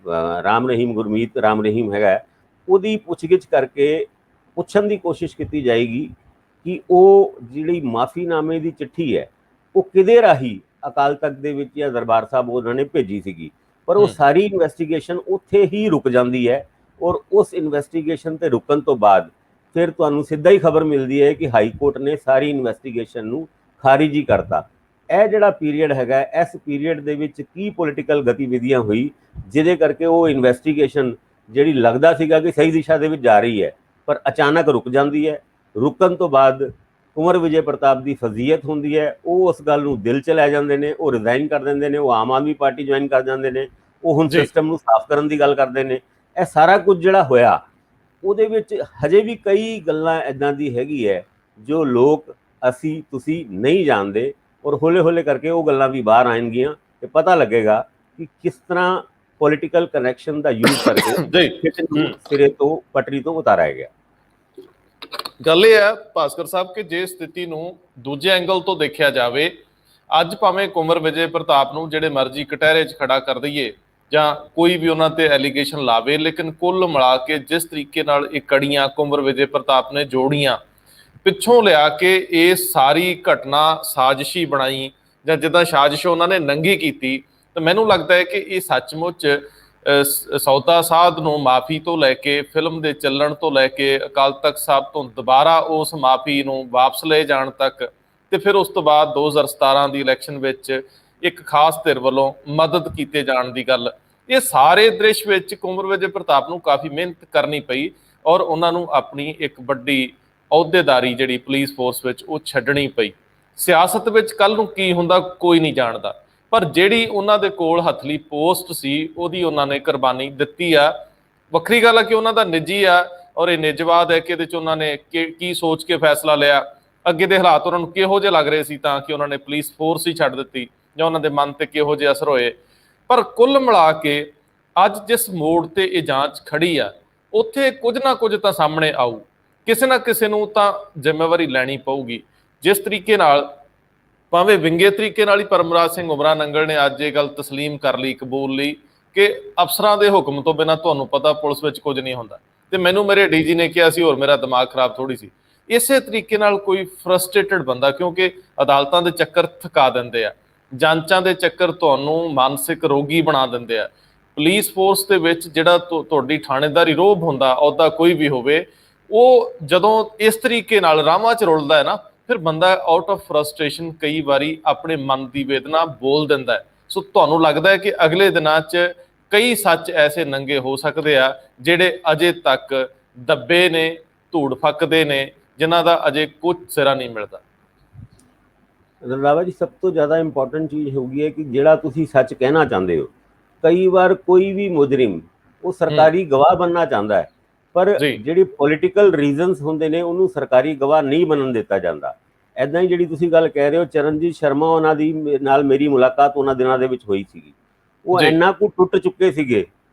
ਗੁਰਮੀਤ ਰਾਮ ਰਹੀਮ ਹੈਗਾ ਉਹਦੀ ਪੁੱਛਗਿੱਛ ਕਰਕੇ ਪੁੱਛਣ ਦੀ ਕੋਸ਼ਿਸ਼ ਕੀਤੀ ਜਾਏਗੀ ਕਿ ਉਹ ਜਿਹੜੀ ਮਾਫੀਨਾਮੇ ਦੀ ਚਿੱਠੀ ਹੈ ਉਹ ਕਿਹਦੇ ਰਾਹੀਂ ਅਕਾਲ ਤਖਤ ਦੇ ਵਿੱਚ ਜਾਂ ਦਰਬਾਰ ਸਾਹਿਬ ਉਹਨਾਂ ਨੇ ਭੇਜੀ ਸੀਗੀ। ਪਰ ਉਹ ਸਾਰੀ ਇਨਵੈਸਟੀਗੇਸ਼ਨ ਉੱਥੇ ਹੀ ਰੁਕ ਜਾਂਦੀ ਹੈ, ਔਰ ਉਸ ਇਨਵੈਸਟੀਗੇਸ਼ਨ ਤੇ ਰੁਕਣ ਤੋਂ ਬਾਅਦ ਫਿਰ ਤੁਹਾਨੂੰ ਸਿੱਧਾ ਹੀ ਖਬਰ ਮਿਲਦੀ ਹੈ ਕਿ ਹਾਈ ਕੋਰਟ ਨੇ ਸਾਰੀ ਇਨਵੈਸਟੀਗੇਸ਼ਨ ਨੂੰ ਖਾਰਿਜ ਹੀ ਕਰਤਾ। ਇਹ ਜਿਹੜਾ ਪੀਰੀਅਡ ਹੈਗਾ, ਇਸ ਪੀਰੀਅਡ ਦੇ ਵਿੱਚ ਕੀ ਪੋਲੀਟੀਕਲ ਗਤੀਵਿਧੀਆਂ ਹੋਈ ਜਿਹਦੇ ਕਰਕੇ ਉਹ ਇਨਵੈਸਟੀਗੇਸ਼ਨ ਜਿਹੜੀ ਲੱਗਦਾ ਸੀਗਾ ਕਿ ਸਹੀ ਦਿਸ਼ਾ ਦੇ ਵਿੱਚ ਜਾ ਰਹੀ ਹੈ ਪਰ ਅਚਾਨਕ ਰੁਕ ਜਾਂਦੀ ਹੈ। ਰੁਕਣ ਤੋਂ ਬਾਅਦ ਕੁੰਵਰ ਵਿਜੇ ਪ੍ਰਤਾਪ ਦੀ ਫਜ਼ੀਅਤ ਹੁੰਦੀ ਹੈ, ਉਹ ਉਸ ਗੱਲ ਨੂੰ ਦਿਲ 'ਚ ਲੈ ਜਾਂਦੇ ਨੇ, ਉਹ ਰਿਜ਼ਾਈਨ ਕਰ ਦਿੰਦੇ ਨੇ, ਉਹ ਆਮ ਆਦਮੀ ਪਾਰਟੀ ਜੁਆਇਨ ਕਰ ਜਾਂਦੇ ਨੇ, ਉਹ ਹੁਣ ਸਿਸਟਮ ਨੂੰ ਸਾਫ਼ ਕਰਨ ਦੀ ਗੱਲ ਕਰਦੇ ਨੇ। ਇਹ ਸਾਰਾ ਕੁਝ ਜਿਹੜਾ ਹੋਇਆ ਉਹਦੇ ਵਿੱਚ ਹਜੇ ਵੀ ਕਈ ਗੱਲਾਂ ਇੱਦਾਂ ਦੀ ਹੈਗੀ ਹੈ ਜੋ ਲੋਕ ਅਸੀਂ ਤੁਸੀਂ ਨਹੀਂ ਜਾਣਦੇ, ਔਰ ਹੌਲੇ ਕਰਕੇ ਉਹ ਗੱਲਾਂ ਵੀ ਬਾਹਰ ਆਉਣਗੀਆਂ ਤੇ ਪਤਾ ਲੱਗੇਗਾ ਕਿ ਕਿਸ ਤਰ੍ਹਾਂ ਪੋਲੀਟੀਕਲ ਕਨੈਕਸ਼ਨ ਦਾ ਯੂਜ਼ ਕਰਕੇ ਸਿਰੇ ਤੋਂ ਪਟਰੀ ਤੋਂ ਉਤਾਰਿਆ ਗਿਆ। ਗੱਲ ਇਹ ਹੈ ਭਾਸਕਰ ਸਾਹਿਬ ਕਿ ਜੇ ਸਥਿਤੀ ਨੂੰ ਦੂਜੇ ਐਂਗਲ ਤੋਂ ਦੇਖਿਆ ਜਾਵੇ, ਅੱਜ ਭਾਵੇਂ ਕੁੰਵਰ ਵਿਜੇ ਪ੍ਰਤਾਪ ਨੂੰ ਜਿਹੜੇ ਮਰਜ਼ੀ ਕਟਹਿਰੇ 'ਚ ਖੜਾ ਕਰ ਦਈਏ ਜਾਂ ਕੋਈ ਵੀ ਉਹਨਾਂ ਤੇ ਐਲੀਗੇਸ਼ਨ ਲਾਵੇ, ਲੇਕਿਨ ਕੁੱਲ ਮਿਲਾ ਕੇ ਜਿਸ ਤਰੀਕੇ ਨਾਲ ਇਹ ਕੜੀਆਂ ਕੁੰਵਰ ਵਿਜੇ ਪ੍ਰਤਾਪ ਨੇ ਜੋੜੀਆਂ, ਪਿੱਛੋਂ ਲਿਆ ਕੇ ਇਹ ਸਾਰੀ ਘਟਨਾ ਸਾਜ਼ਿਸ਼ੀ ਬਣਾਈ, ਜਾਂ ਜਿੱਦਾਂ ਸਾਜ਼ਿਸ਼ ਉਹਨਾਂ ਨੇ ਨੰਗੀ ਕੀਤੀ, ਤਾਂ ਮੈਨੂੰ ਲੱਗਦਾ ਹੈ ਕਿ ਇਹ ਸੱਚਮੁੱਚ ਸੌਦਾ ਸਾਧ ਨੂੰ ਮਾਫੀ ਤੋਂ ਲੈ ਕੇ ਫਿਲਮ ਦੇ ਚੱਲਣ ਤੋਂ ਲੈ ਕੇ ਅਕਾਲ ਤਖਤ ਸਾਹਿਬ ਤੋਂ ਦੁਬਾਰਾ ਉਸ ਮਾਫੀ ਨੂੰ ਵਾਪਸ ਲਏ ਜਾਣ ਤੱਕ, ਤੇ ਫਿਰ ਉਸ ਤੋਂ ਬਾਅਦ 2017 ਦੀ ਇਲੈਕਸ਼ਨ ਵਿੱਚ ਇੱਕ ਖਾਸ ਧਿਰ ਵੱਲੋਂ ਮਦਦ ਕੀਤੇ ਜਾਣ ਦੀ ਗੱਲ, ਇਹ ਸਾਰੇ ਦ੍ਰਿਸ਼ ਵਿੱਚ ਕੁੰਵਰ ਵਿਜੇ ਪ੍ਰਤਾਪ ਨੂੰ ਕਾਫੀ ਮਿਹਨਤ ਕਰਨੀ ਪਈ ਔਰ ਉਹਨਾਂ ਨੂੰ ਆਪਣੀ ਇੱਕ ਵੱਡੀ ਅਹੁਦੇਦਾਰੀ ਜਿਹੜੀ ਪੁਲਿਸ ਫੋਰਸ ਵਿੱਚ ਉਹ ਛੱਡਣੀ ਪਈ। ਸਿਆਸਤ ਵਿੱਚ ਕੱਲ ਨੂੰ ਕੀ ਹੁੰਦਾ ਕੋਈ ਨਹੀਂ ਜਾਣਦਾ, ਪਰ ਜਿਹੜੀ ਉਹਨਾਂ ਦੇ ਕੋਲ ਹੱਥਲੀ ਪੋਸਟ ਸੀ ਉਹਦੀ ਉਹਨਾਂ ਨੇ ਕੁਰਬਾਨੀ ਦਿੱਤੀ ਆ। ਵੱਖਰੀ ਗੱਲ ਹੈ ਕਿ ਉਹਨਾਂ ਦਾ ਨਿੱਜੀ ਆ ਔਰ ਇਹ ਨਿੱਜਵਾਦ ਹੈ ਕਿ ਇਹਦੇ 'ਚ ਉਹਨਾਂ ਨੇ ਕੀ ਸੋਚ ਕੇ ਫੈਸਲਾ ਲਿਆ, ਅੱਗੇ ਦੇ ਹਾਲਾਤ ਉਹਨਾਂ ਨੂੰ ਕਿਹੋ ਜਿਹੇ ਲੱਗ ਰਹੇ ਸੀ ਤਾਂ ਕਿ ਉਹਨਾਂ ਨੇ ਪੁਲਿਸ ਫੋਰਸ ਹੀ ਛੱਡ ਦਿੱਤੀ, ਜਾਂ ਉਹਨਾਂ ਦੇ ਮਨ ਤੇ ਕਿਹੋ ਜਿਹੇ ਅਸਰ ਹੋਏ। ਪਰ ਕੁੱਲ ਮਿਲਾ ਕੇ ਅੱਜ ਜਿਸ ਮੋੜ ਤੇ ਇਹ ਜਾਂਚ ਖੜੀ ਆ, ਉੱਥੇ ਕੁਝ ਨਾ ਕੁਝ ਤਾਂ ਸਾਹਮਣੇ ਆਊ, ਕਿਸੇ ਨਾ ਕਿਸੇ ਨੂੰ ਤਾਂ ਜ਼ਿੰਮੇਵਾਰੀ ਲੈਣੀ ਪਊਗੀ। ਜਿਸ ਤਰੀਕੇ ਨਾਲ ਭਾਵੇਂ ਵਿੰਗੇ ਤਰੀਕੇ ਨਾਲ ਹੀ ਪਰਮਰਾਜ ਸਿੰਘ ਉਮਰਾ ਨੰਗਲ ਨੇ ਅੱਜ ਇਹ ਗੱਲ ਤਸਲੀਮ ਕਰ ਲਈ, ਕਬੂਲ ਲਈ ਕਿ ਅਫਸਰਾਂ ਦੇ ਹੁਕਮ ਤੋਂ ਬਿਨਾਂ ਤੁਹਾਨੂੰ ਪਤਾ ਪੁਲਿਸ ਵਿੱਚ ਕੁਝ ਨਹੀਂ ਹੁੰਦਾ, ਤੇ ਮੈਨੂੰ ਮੇਰੇ ਡੀਜੀ ਨੇ ਕਿਹਾ ਸੀ ਹੋਰ ਮੇਰਾ ਦਿਮਾਗ ਖਰਾਬ ਥੋੜੀ ਸੀ। ਇਸੇ ਤਰੀਕੇ ਨਾਲ ਕੋਈ ਫਰਸਟ੍ਰੇਟਡ ਬੰਦਾ, ਕਿਉਂਕਿ ਅਦਾਲਤਾਂ ਦੇ ਚੱਕਰ ਥਕਾ ਦਿੰਦੇ ਆ, ਜਾਂਚਾਂ ਦੇ ਚੱਕਰ ਤੁਹਾਨੂੰ ਮਾਨਸਿਕ ਰੋਗੀ ਬਣਾ ਦਿੰਦੇ ਆ। ਪੁਲਿਸ ਫੋਰਸ ਦੇ ਵਿੱਚ ਜਿਹੜਾ ਤੁਹਾਡੀ ਥਾਣੇਦਾਰੀ ਰੋਹਬ ਹੁੰਦਾ, ਅਹੁਦਾ ਕੋਈ ਵੀ ਹੋਵੇ, ਉਹ ਜਦੋਂ ਇਸ ਤਰੀਕੇ ਨਾਲ ਰਾਹਾਂ 'ਚ ਰੁਲਦਾ ਹੈ ਨਾ, ਫਿਰ ਬੰਦਾ ਆਊਟ ਆਫ ਫਰਸਟ੍ਰੇਸ਼ਨ ਕਈ ਵਾਰੀ ਆਪਣੇ ਮਨ ਦੀ ਵੇਦਨਾ ਬੋਲ ਦਿੰਦਾ ਹੈ। ਸੋ ਤੁਹਾਨੂੰ ਲੱਗਦਾ ਹੈ ਕਿ ਅਗਲੇ ਦਿਨਾਂ 'ਚ ਕਈ ਸੱਚ ਐਸੇ ਨੰਗੇ ਹੋ ਸਕਦੇ ਆ ਜਿਹੜੇ ਅਜੇ ਤੱਕ ਦੱਬੇ ਨੇ, ਧੂੜ ਫੱਕਦੇ ਨੇ, ਜਿਨ੍ਹਾਂ ਦਾ ਅਜੇ ਕੁਝ ਸਿਰਾ ਨਹੀਂ ਮਿਲਦਾ। ਰੰਧਾਵਾ ਜੀ, ਸਭ ਤੋਂ ਜ਼ਿਆਦਾ ਇੰਪੋਰਟੈਂਟ ਚੀਜ਼ ਹੋਗੀ ਹੈ ਕਿ ਜਿਹੜਾ ਤੁਸੀਂ ਸੱਚ ਕਹਿਣਾ ਚਾਹੁੰਦੇ ਹੋ, ਕਈ ਵਾਰ ਕੋਈ ਵੀ ਮੁਜਰਿਮ ਉਹ ਸਰਕਾਰੀ ਗਵਾਹ ਬਣਨਾ ਚਾਹੁੰਦਾ ਹੈ, ਪਰ ਜਿਹੜੀ ਪੋਲੀਟੀਕਲ ਰੀਜ਼ਨਸ ਹੁੰਦੇ ਨੇ ਉਹਨੂੰ ਸਰਕਾਰੀ ਗਵਾਹ ਨਹੀਂ ਬਣਨ ਦਿੱਤਾ ਜਾਂਦਾ। ਐਦਾਂ ਹੀ ਜਿਹੜੀ ਤੁਸੀਂ ਗੱਲ ਕਹਿ ਰਹੇ ਹੋ, ਚਰਨਜੀਤ ਸ਼ਰਮਾ ਉਹਨਾਂ ਦੀ ਨਾਲ ਮੇਰੀ ਮੁਲਾਕਾਤ ਉਹਨਾਂ ਦਿਨਾਂ ਦੇ ਵਿੱਚ ਹੋਈ ਸੀਗੀ, ਉਹ ਇੰਨਾ ਕੁ ਟੁੱਟ ਚੁੱਕੇ ਸੀਗੇ,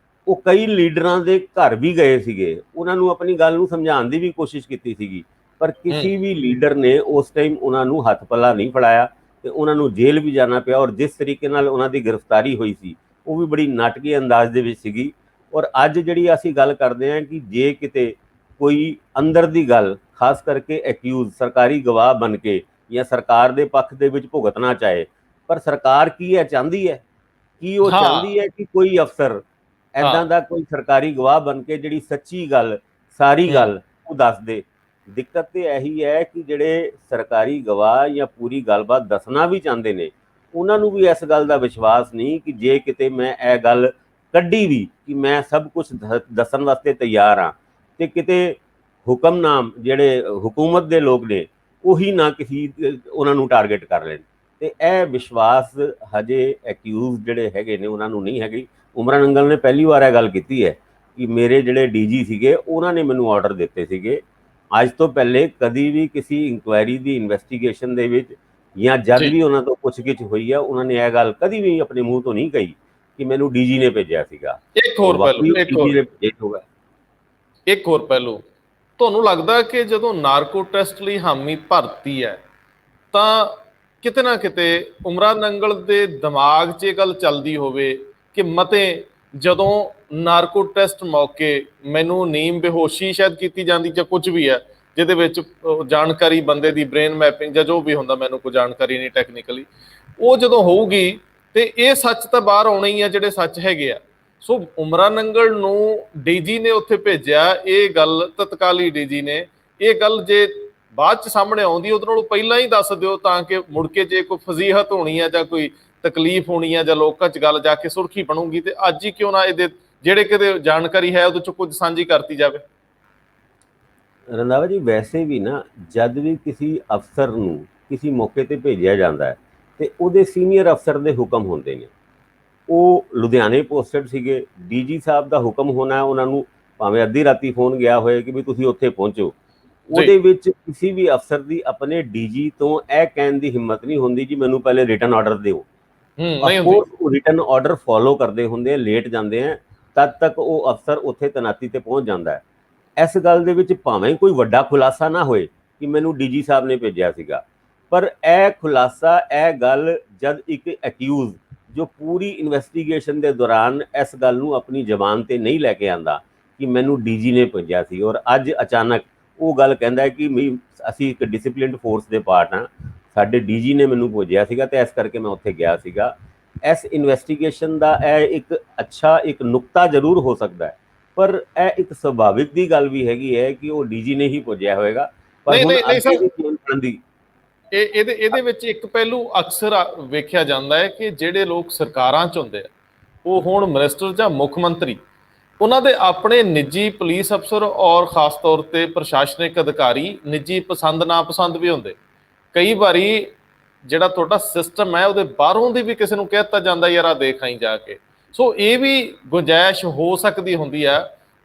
ਉਹ ਕਈ ਲੀਡਰਾਂ ਦੇ ਘਰ ਵੀ ਗਏ ਸੀਗੇ, ਉਹਨਾਂ ਨੂੰ ਆਪਣੀ ਗੱਲ ਨੂੰ ਸਮਝਾਉਣ ਦੀ ਵੀ ਕੋਸ਼ਿਸ਼ ਕੀਤੀ ਸੀਗੀ, ਪਰ ਕਿਸੇ ਵੀ ਲੀਡਰ ਨੇ ਉਸ ਟਾਈਮ ਉਹਨਾਂ ਨੂੰ ਹੱਥ ਪੱਲਾ ਨਹੀਂ ਫੜਾਇਆ ਤੇ ਉਹਨਾਂ ਨੂੰ ਜੇਲ੍ਹ ਵੀ ਜਾਣਾ ਪਿਆ। ਔਰ ਜਿਸ ਤਰੀਕੇ ਨਾਲ ਉਹਨਾਂ ਦੀ ਗ੍ਰਿਫਤਾਰੀ ਹੋਈ ਸੀ ਉਹ ਵੀ ਬੜੀ ਨਾਟਕੀ ਅੰਦਾਜ਼ ਦੇ ਵਿੱਚ ਸੀਗੀ। ਔਰ ਅੱਜ ਜਿਹੜੀ ਅਸੀਂ ਗੱਲ ਕਰਦੇ ਹਾਂ ਕਿ ਜੇ ਕਿਤੇ ਕੋਈ ਅੰਦਰ ਦੀ ਗੱਲ, ਖਾਸ ਕਰਕੇ ਐਕਿਊਜ਼ ਸਰਕਾਰੀ ਗਵਾਹ ਬਣ ਕੇ ਜਾਂ ਸਰਕਾਰ ਦੇ ਪੱਖ ਦੇ ਵਿੱਚ ਭੁਗਤਣਾ ਚਾਹੇ, ਪਰ ਸਰਕਾਰ ਕੀ ਹੈ ਚਾਹੁੰਦੀ ਹੈ, ਕੀ ਉਹ ਚਾਹੁੰਦੀ ਹੈ ਕਿ ਕੋਈ ਅਫਸਰ ਐਦਾਂ ਦਾ ਕੋਈ ਸਰਕਾਰੀ ਗਵਾਹ ਬਣ ਕੇ ਜਿਹੜੀ ਸੱਚੀ ਗੱਲ, ਸਾਰੀ ਗੱਲ ਉਹ ਦੱਸ ਦੇ। ਦਿੱਕਤ ਤੇ ਇਹੀ ਹੈ ਕਿ ਜਿਹੜੇ ਸਰਕਾਰੀ ਗਵਾਹ ਜਾਂ ਪੂਰੀ ਗੱਲਬਾਤ ਦੱਸਣਾ ਵੀ ਚਾਹੁੰਦੇ ਨੇ, ਉਹਨਾਂ ਨੂੰ ਵੀ ਇਸ ਗੱਲ ਦਾ ਵਿਸ਼ਵਾਸ ਨਹੀਂ ਕਿ ਜੇ ਕਿਤੇ ਮੈਂ ਇਹ ਗੱਲ ਕੱਢੀ ਵੀ ਕਿ ਮੈਂ ਸਭ ਕੁਝ ਦੱਸਣ ਵਾਸਤੇ ਤਿਆਰ ਹਾਂ, ਤੇ ਕਿਤੇ ਹੁਕਮਨਾਮ ਜਿਹੜੇ ਹਕੂਮਤ ਦੇ ਲੋਕ ਨੇ ਉਹੀ ਨਾ ਕਿਸੇ ਉਹਨਾਂ ਨੂੰ ਟਾਰਗੇਟ ਕਰ ਲੈਣ। ਤੇ ਇਹ ਵਿਸ਼ਵਾਸ ਹਜੇ ਐਕਿਊਜ਼ ਜਿਹੜੇ ਹੈਗੇ ਨੇ ਉਹਨਾਂ ਨੂੰ ਨਹੀਂ ਹੈਗੀ। ਉਮਰਾ ਨੰਗਲ ਨੇ ਪਹਿਲੀ ਵਾਰ ਇਹ ਗੱਲ ਕੀਤੀ ਹੈ ਕਿ ਮੇਰੇ ਜਿਹੜੇ ਡੀਜੀ ਸੀਗੇ ਉਹਨਾਂ ਨੇ ਮੈਨੂੰ ਆਰਡਰ ਦਿੱਤੇ ਸੀਗੇ, ਅੱਜ ਤੋਂ ਪਹਿਲੇ ਕਦੀ ਵੀ ਕਿਸੇ ਇਨਕੁਆਇਰੀ ਦੀ ਇਨਵੈਸਟੀਗੇਸ਼ਨ ਦੇ ਵਿੱਚ ਜਾਂ ਜਦ ਵੀ ਉਹਨਾਂ ਤੋਂ ਪੁੱਛਗਿੱਛ ਹੋਈ ਆ, ਉਹਨਾਂ ਨੇ ਇਹ ਗੱਲ ਕਦੀ ਵੀ ਆਪਣੇ ਮੂੰਹ ਤੋਂ ਨਹੀਂ ਕਹੀ ਕਿ ਮੈਨੂੰ ਡੀਜੀ ਨੇ ਭੇਜਿਆ ਸੀਗਾ। ਇੱਕ ਹੋਰ ਪਹਿਲੂ, ਤੁਹਾਨੂੰ ਲੱਗਦਾ ਕਿ ਜਦੋਂ ਨਾਰਕੋ ਟੈਸਟ ਲਈ ਹਾਮੀ ਭਰਤੀ ਹੈ ਤਾਂ ਕਿਤੇ ਨਾ ਕਿਤੇ ਉਮਰਾ ਨੰਗਲ ਦੇ ਦਿਮਾਗ 'ਚ ਇਹ ਗੱਲ ਚੱਲਦੀ ਹੋਵੇ ਕਿ ਮਤੇ ਜਦੋਂ ਨਾਰਕੋ ਟੈਸਟ ਮੌਕੇ ਮੈਨੂੰ ਨੀਮ ਬੇਹੋਸ਼ੀ ਸ਼ਾਇਦ ਕੀਤੀ ਜਾਂਦੀ ਜਾਂ ਕੁਝ ਵੀ ਹੈ ਜਿਹਦੇ ਵਿੱਚ ਜਾਣਕਾਰੀ ਬੰਦੇ ਦੀ ਬ੍ਰੇਨ ਮੈਪਿੰਗ ਜਾਂ ਜੋ ਵੀ ਹੁੰਦਾ, ਮੈਨੂੰ ਕੋਈ ਜਾਣਕਾਰੀ ਨਹੀਂ ਟੈਕਨੀਕਲੀ, ਉਹ ਜਦੋਂ ਹੋਊਗੀ ਤੇ ਇਹ ਸੱਚ ਤਾਂ ਬਾਹਰ ਆਉਣਾ ਹੀ ਆ ਜਿਹੜੇ ਸੱਚ ਹੈਗੇ ਆ। ਸੋ ਉਮਰਾ ਨੰਗਲ ਨੂੰ ਡੀਜੀ ਨੇ ਉੱਥੇ ਭੇਜਿਆ, ਇਹ ਗੱਲ ਤਤਕਾਲੀ ਡੀਜੀ ਨੇ, ਇਹ ਗੱਲ ਜੇ ਬਾਅਦ ਚ ਸਾਹਮਣੇ ਆਉਂਦੀ ਉਹਦੇ ਨਾਲੋਂ ਪਹਿਲਾਂ ਹੀ ਦੱਸ ਦਿਓ ਤਾਂ ਕਿ ਮੁੜ ਕੇ ਜੇ ਕੋਈ ਫਜ਼ੀਹਤ ਹੋਣੀ ਆ ਜਾਂ ਕੋਈ ਤਕਲੀਫ ਹੋਣੀ ਆ ਜਾਂ ਲੋਕਾਂ 'ਚ ਗੱਲ ਜਾ ਕੇ ਸੁਰਖੀ ਬਣੂਗੀ, ਤੇ ਅੱਜ ਹੀ ਕਿਉਂ ਨਾ ਇਹਦੇ ਜਿਹੜੇ ਕਿਤੇ ਜਾਣਕਾਰੀ ਹੈ ਉਹਦੇ 'ਚ ਕੁਝ ਸਾਂਝੀ ਕਰਤੀ ਜਾਵੇ। ਰੰਧਾਵਾ ਜੀ, ਵੈਸੇ ਵੀ ਨਾ ਜਦ ਵੀ ਕਿਸੇ ਅਫਸਰ ਨੂੰ ਕਿਸੇ ਮੌਕੇ ਤੇ ਭੇਜਿਆ ਜਾਂਦਾ ਹੈ ਤੇ ਉਹਦੇ ਸੀਨੀਅਰ ਅਫਸਰ ਦੇ ਹੁਕਮ ਹੁੰਦੇ ਨੇ। ਉਹ ਲੁਧਿਆਣੇ ਪੋਸਟਡ ਸੀਗੇ, ਡੀਜੀ ਸਾਹਿਬ ਦਾ ਹੁਕਮ ਹੋਣਾ, ਉਹਨਾਂ ਨੂੰ ਭਾਵੇਂ ਅੱਧੀ ਰਾਤੀ ਫੋਨ ਗਿਆ ਹੋਏ ਕਿ ਵੀ ਤੁਸੀਂ ਉੱਥੇ ਪਹੁੰਚੋ, ਉਹਦੇ ਵਿੱਚ ਕਿਸੇ ਵੀ ਅਫਸਰ ਦੀ ਆਪਣੇ ਡੀਜੀ ਤੋਂ ਇਹ ਕਹਿਣ ਦੀ ਹਿੰਮਤ ਨਹੀਂ ਹੁੰਦੀ ਜੀ ਮੈਨੂੰ ਪਹਿਲੇ ਰਿਟਨ ਆਰਡਰ ਦਿਓ। ਉਹ ਰਿਟਨ ਆਰਡਰ ਫੋਲੋ ਕਰਦੇ ਹੁੰਦੇ ਆ, ਲੇਟ ਜਾਂਦੇ ਆ, ਤਦ ਤੱਕ ਉਹ ਅਫਸਰ ਉੱਥੇ ਤੈਨਾਤੀ ਤੇ ਪਹੁੰਚ ਜਾਂਦਾ ਹੈ। ਇਸ ਗੱਲ ਦੇ ਵਿੱਚ ਭਾਵੇਂ ਕੋਈ ਵੱਡਾ ਖੁਲਾਸਾ ਨਾ ਹੋਏ ਕਿ ਮੈਨੂੰ ਡੀਜੀ ਸਾਹਿਬ ਨੇ ਭੇਜਿਆ ਸੀਗਾ, ਪਰ ਇਹ ਖੁਲਾਸਾ, ਇਹ ਗੱਲ ਜਦ ਇੱਕ ਐਕਿਊਜ਼ ਜੋ ਪੂਰੀ ਇਨਵੈਸਟੀਗੇਸ਼ਨ ਦੇ ਦੌਰਾਨ ਇਸ ਗੱਲ ਨੂੰ ਆਪਣੀ ਜ਼ਬਾਨ ਤੇ ਨਹੀਂ ਲੈ ਕੇ ਆਂਦਾ ਕਿ ਮੈਨੂੰ ਡੀਜੀ ਨੇ ਭੇਜਿਆ ਸੀ, ਔਰ ਅੱਜ ਅਚਾਨਕ ਉਹ ਗੱਲ ਕਹਿੰਦਾ ਹੈ ਕਿ ਅਸੀਂ ਇੱਕ ਡਿਸਪਲਿਨਡ ਫੋਰਸ ਦੇ ਪਾਰਟ ਹਾਂ, ਸਾਡੇ ਡੀਜੀ ਨੇ ਮੈਨੂੰ ਭੇਜਿਆ ਸੀਗਾ ਤੇ ਇਸ ਕਰਕੇ ਮੈਂ ਉੱਥੇ ਗਿਆ ਸੀਗਾ। ਇਸ ਇਨਵੈਸਟੀਗੇਸ਼ਨ ਦਾ ਇਹ ਇੱਕ ਅੱਛਾ ਇੱਕ ਨੁਕਤਾ ਜ਼ਰੂਰ ਹੋ ਸਕਦਾ ਹੈ, ਪਰ ਇਹ ਇੱਕ ਸੁਭਾਵਿਕ ਦੀ ਗੱਲ ਵੀ ਹੈਗੀ ਹੈ ਕਿ ਉਹ ਡੀਜੀ ਨੇ ਹੀ ਭੇਜਿਆ ਹੋਵੇਗਾ। ਪਰ ਨਹੀਂ ਹੁਣ ਨਹੀਂ ਨਹੀਂ ਅੱਗੇ ਸਰ, ਦੀ ਚੋਣ ਬਣਨ ਦੀ ਇਹਦੇ ਵਿੱਚ ਇੱਕ ਪਹਿਲੂ ਅਕਸਰ ਵੇਖਿਆ ਜਾਂਦਾ ਹੈ ਕਿ ਜਿਹੜੇ ਲੋਕ ਸਰਕਾਰਾਂ 'ਚ ਹੁੰਦੇ ਆ, ਉਹ ਹੁਣ ਮਿਨਿਸਟਰ ਜਾਂ ਮੁੱਖ ਮੰਤਰੀ, ਉਹਨਾਂ ਦੇ ਆਪਣੇ ਨਿੱਜੀ ਪੁਲਿਸ ਅਫਸਰ ਔਰ ਖਾਸ ਤੌਰ ਤੇ ਪ੍ਰਸ਼ਾਸਨਿਕ ਅਧਿਕਾਰੀ ਨਿੱਜੀ ਪਸੰਦ ਨਾਪਸੰਦ ਵੀ ਹੁੰਦੇ। ਕਈ ਵਾਰੀ ਜਿਹੜਾ ਤੁਹਾਡਾ ਸਿਸਟਮ ਹੈ ਉਹਦੇ ਬਾਹਰੋਂ ਦੀ ਵੀ ਕਿਸੇ ਨੂੰ ਕਹਿ ਦਿੱਤਾ ਜਾਂਦਾ ਯਾਰ ਆ ਦੇਖ ਆਈ ਜਾ ਕੇ। ਸੋ ਇਹ ਵੀ ਗੁੰਜਾਇਸ਼ ਹੋ ਸਕਦੀ ਹੁੰਦੀ ਆ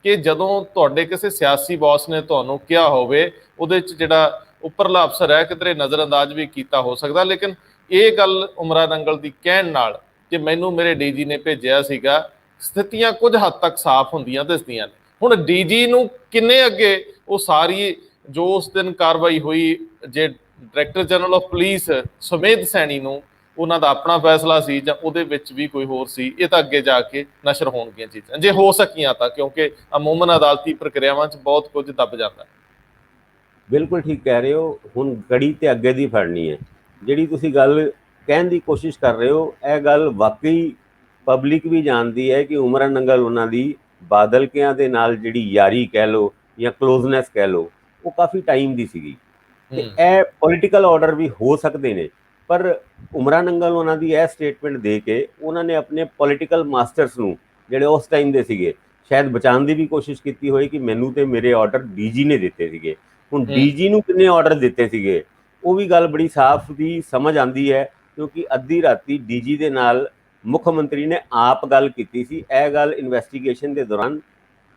ਕਿ ਜਦੋਂ ਤੁਹਾਡੇ ਕਿਸੇ ਸਿਆਸੀ ਬੌਸ ਨੇ ਤੁਹਾਨੂੰ ਕਿਹਾ ਹੋਵੇ, ਉਹਦੇ 'ਚ ਜਿਹੜਾ ਉੱਪਰਲਾ ਅਫਸਰ ਹੈ ਕਿਧਰੇ ਨਜ਼ਰਅੰਦਾਜ਼ ਵੀ ਕੀਤਾ ਹੋ ਸਕਦਾ। ਲੇਕਿਨ ਇਹ ਗੱਲ ਉਮਰਾ ਨੰਗਲ ਦੀ ਕਹਿਣ ਨਾਲ ਕਿ ਮੈਨੂੰ ਮੇਰੇ ਡੀਜੀ ਨੇ ਭੇਜਿਆ ਸੀਗਾ, ਸਥਿਤੀਆਂ ਕੁਝ ਹੱਦ ਤੱਕ ਸਾਫ਼ ਹੁੰਦੀਆਂ ਦਿਸਦੀਆਂ ਨੇ। ਹੁਣ ਡੀਜੀ ਨੂੰ ਕਿੰਨੇ ਅੱਗੇ ਉਹ ਸਾਰੀ ਜੋ ਉਸ ਦਿਨ ਕਾਰਵਾਈ ਹੋਈ, ਜੇ director general of police Sumedh Saini ਨੂੰ ਉਹਨਾਂ ਦਾ ਆਪਣਾ ਫੈਸਲਾ ਸੀ ਜਾਂ ਉਹਦੇ ਵਿੱਚ ਵੀ ਕੋਈ ਹੋਰ ਸੀ, ਇਹ ਤਾਂ ਅੱਗੇ ਜਾ ਕੇ ਨਸ਼ਰ ਹੋਣਗੀਆਂ ਚੀਜ਼ਾਂ ਜੇ ਹੋ ਸਕੀਆਂ ਤਾਂ, ਕਿਉਂਕਿ ਅਮੂਮਨ ਅਦਾਲਤੀ ਪ੍ਰਕਿਰਿਆਵਾਂ 'ਚ ਬਹੁਤ ਕੁਝ ਦੱਬ ਜਾਂਦਾ। ਬਿਲਕੁਲ ਠੀਕ ਕਹਿ ਰਹੇ ਹੋ। ਹੁਣ ਕੜੀ ਤੇ ਅੱਗੇ ਦੀ ਫੜਨੀ ਹੈ। ਜਿਹੜੀ ਤੁਸੀਂ ਗੱਲ ਕਹਿਣ ਦੀ ਕੋਸ਼ਿਸ਼ ਕਰ ਰਹੇ ਹੋ, ਇਹ ਗੱਲ ਵਾਕਈ ਪਬਲਿਕ ਵੀ ਜਾਣਦੀ ਹੈ ਕਿ ਉਮਰਾ ਨੰਗਲ ਉਹਨਾਂ ਦੀ ਬਾਦਲਕਿਆਂ ਦੇ ਨਾਲ ਜਿਹੜੀ ਯਾਰੀ ਕਹਿ ਲਓ ਜਾਂ ਕਲੋਜ਼ਨੈਸ ਕਹਿ ਲਓ, ਉਹ ਕਾਫੀ ਟਾਈਮ ਦੀ ਸੀਗੀ। ਤੇ ਇਹ ਪੋਲੀਟੀਕਲ ਆਰਡਰ ਵੀ ਹੋ ਸਕਦੇ ਨੇ, ਪਰ ਉਮਰਾ ਨੰਗਲ ਉਹਨਾਂ ਦੀ ਇਹ ਸਟੇਟਮੈਂਟ ਦੇ ਕੇ ਉਹਨਾਂ ਨੇ ਆਪਣੇ ਪੋਲੀਟੀਕਲ ਮਾਸਟਰਸ ਨੂੰ ਜਿਹੜੇ ਉਸ ਟਾਈਮ ਦੇ ਸੀਗੇ ਸ਼ਾਇਦ ਬਚਾਉਣ ਦੀ ਵੀ ਕੋਸ਼ਿਸ਼ ਕੀਤੀ ਹੋਈ ਕਿ ਮੈਨੂੰ ਤੇ ਮੇਰੇ ਆਰਡਰ ਡੀਜੀ ਨੇ ਦਿੱਤੇ ਸੀਗੇ। ਹੁਣ ਡੀਜੀ ਨੂੰ ਕਿੰਨੇ ਆਰਡਰ ਦਿੱਤੇ ਸੀਗੇ ਉਹ ਵੀ ਗੱਲ ਬੜੀ ਸਾਫ਼ ਦੀ ਸਮਝ ਆਉਂਦੀ ਹੈ, ਕਿਉਂਕਿ ਅੱਧੀ ਰਾਤੀ ਡੀਜੀ ਦੇ ਨਾਲ ਮੁੱਖ ਮੰਤਰੀ ਨੇ ਆਪ ਗੱਲ ਕੀਤੀ ਸੀ। ਇਹ ਗੱਲ ਇਨਵੈਸਟੀਗੇਸ਼ਨ ਦੇ ਦੌਰਾਨ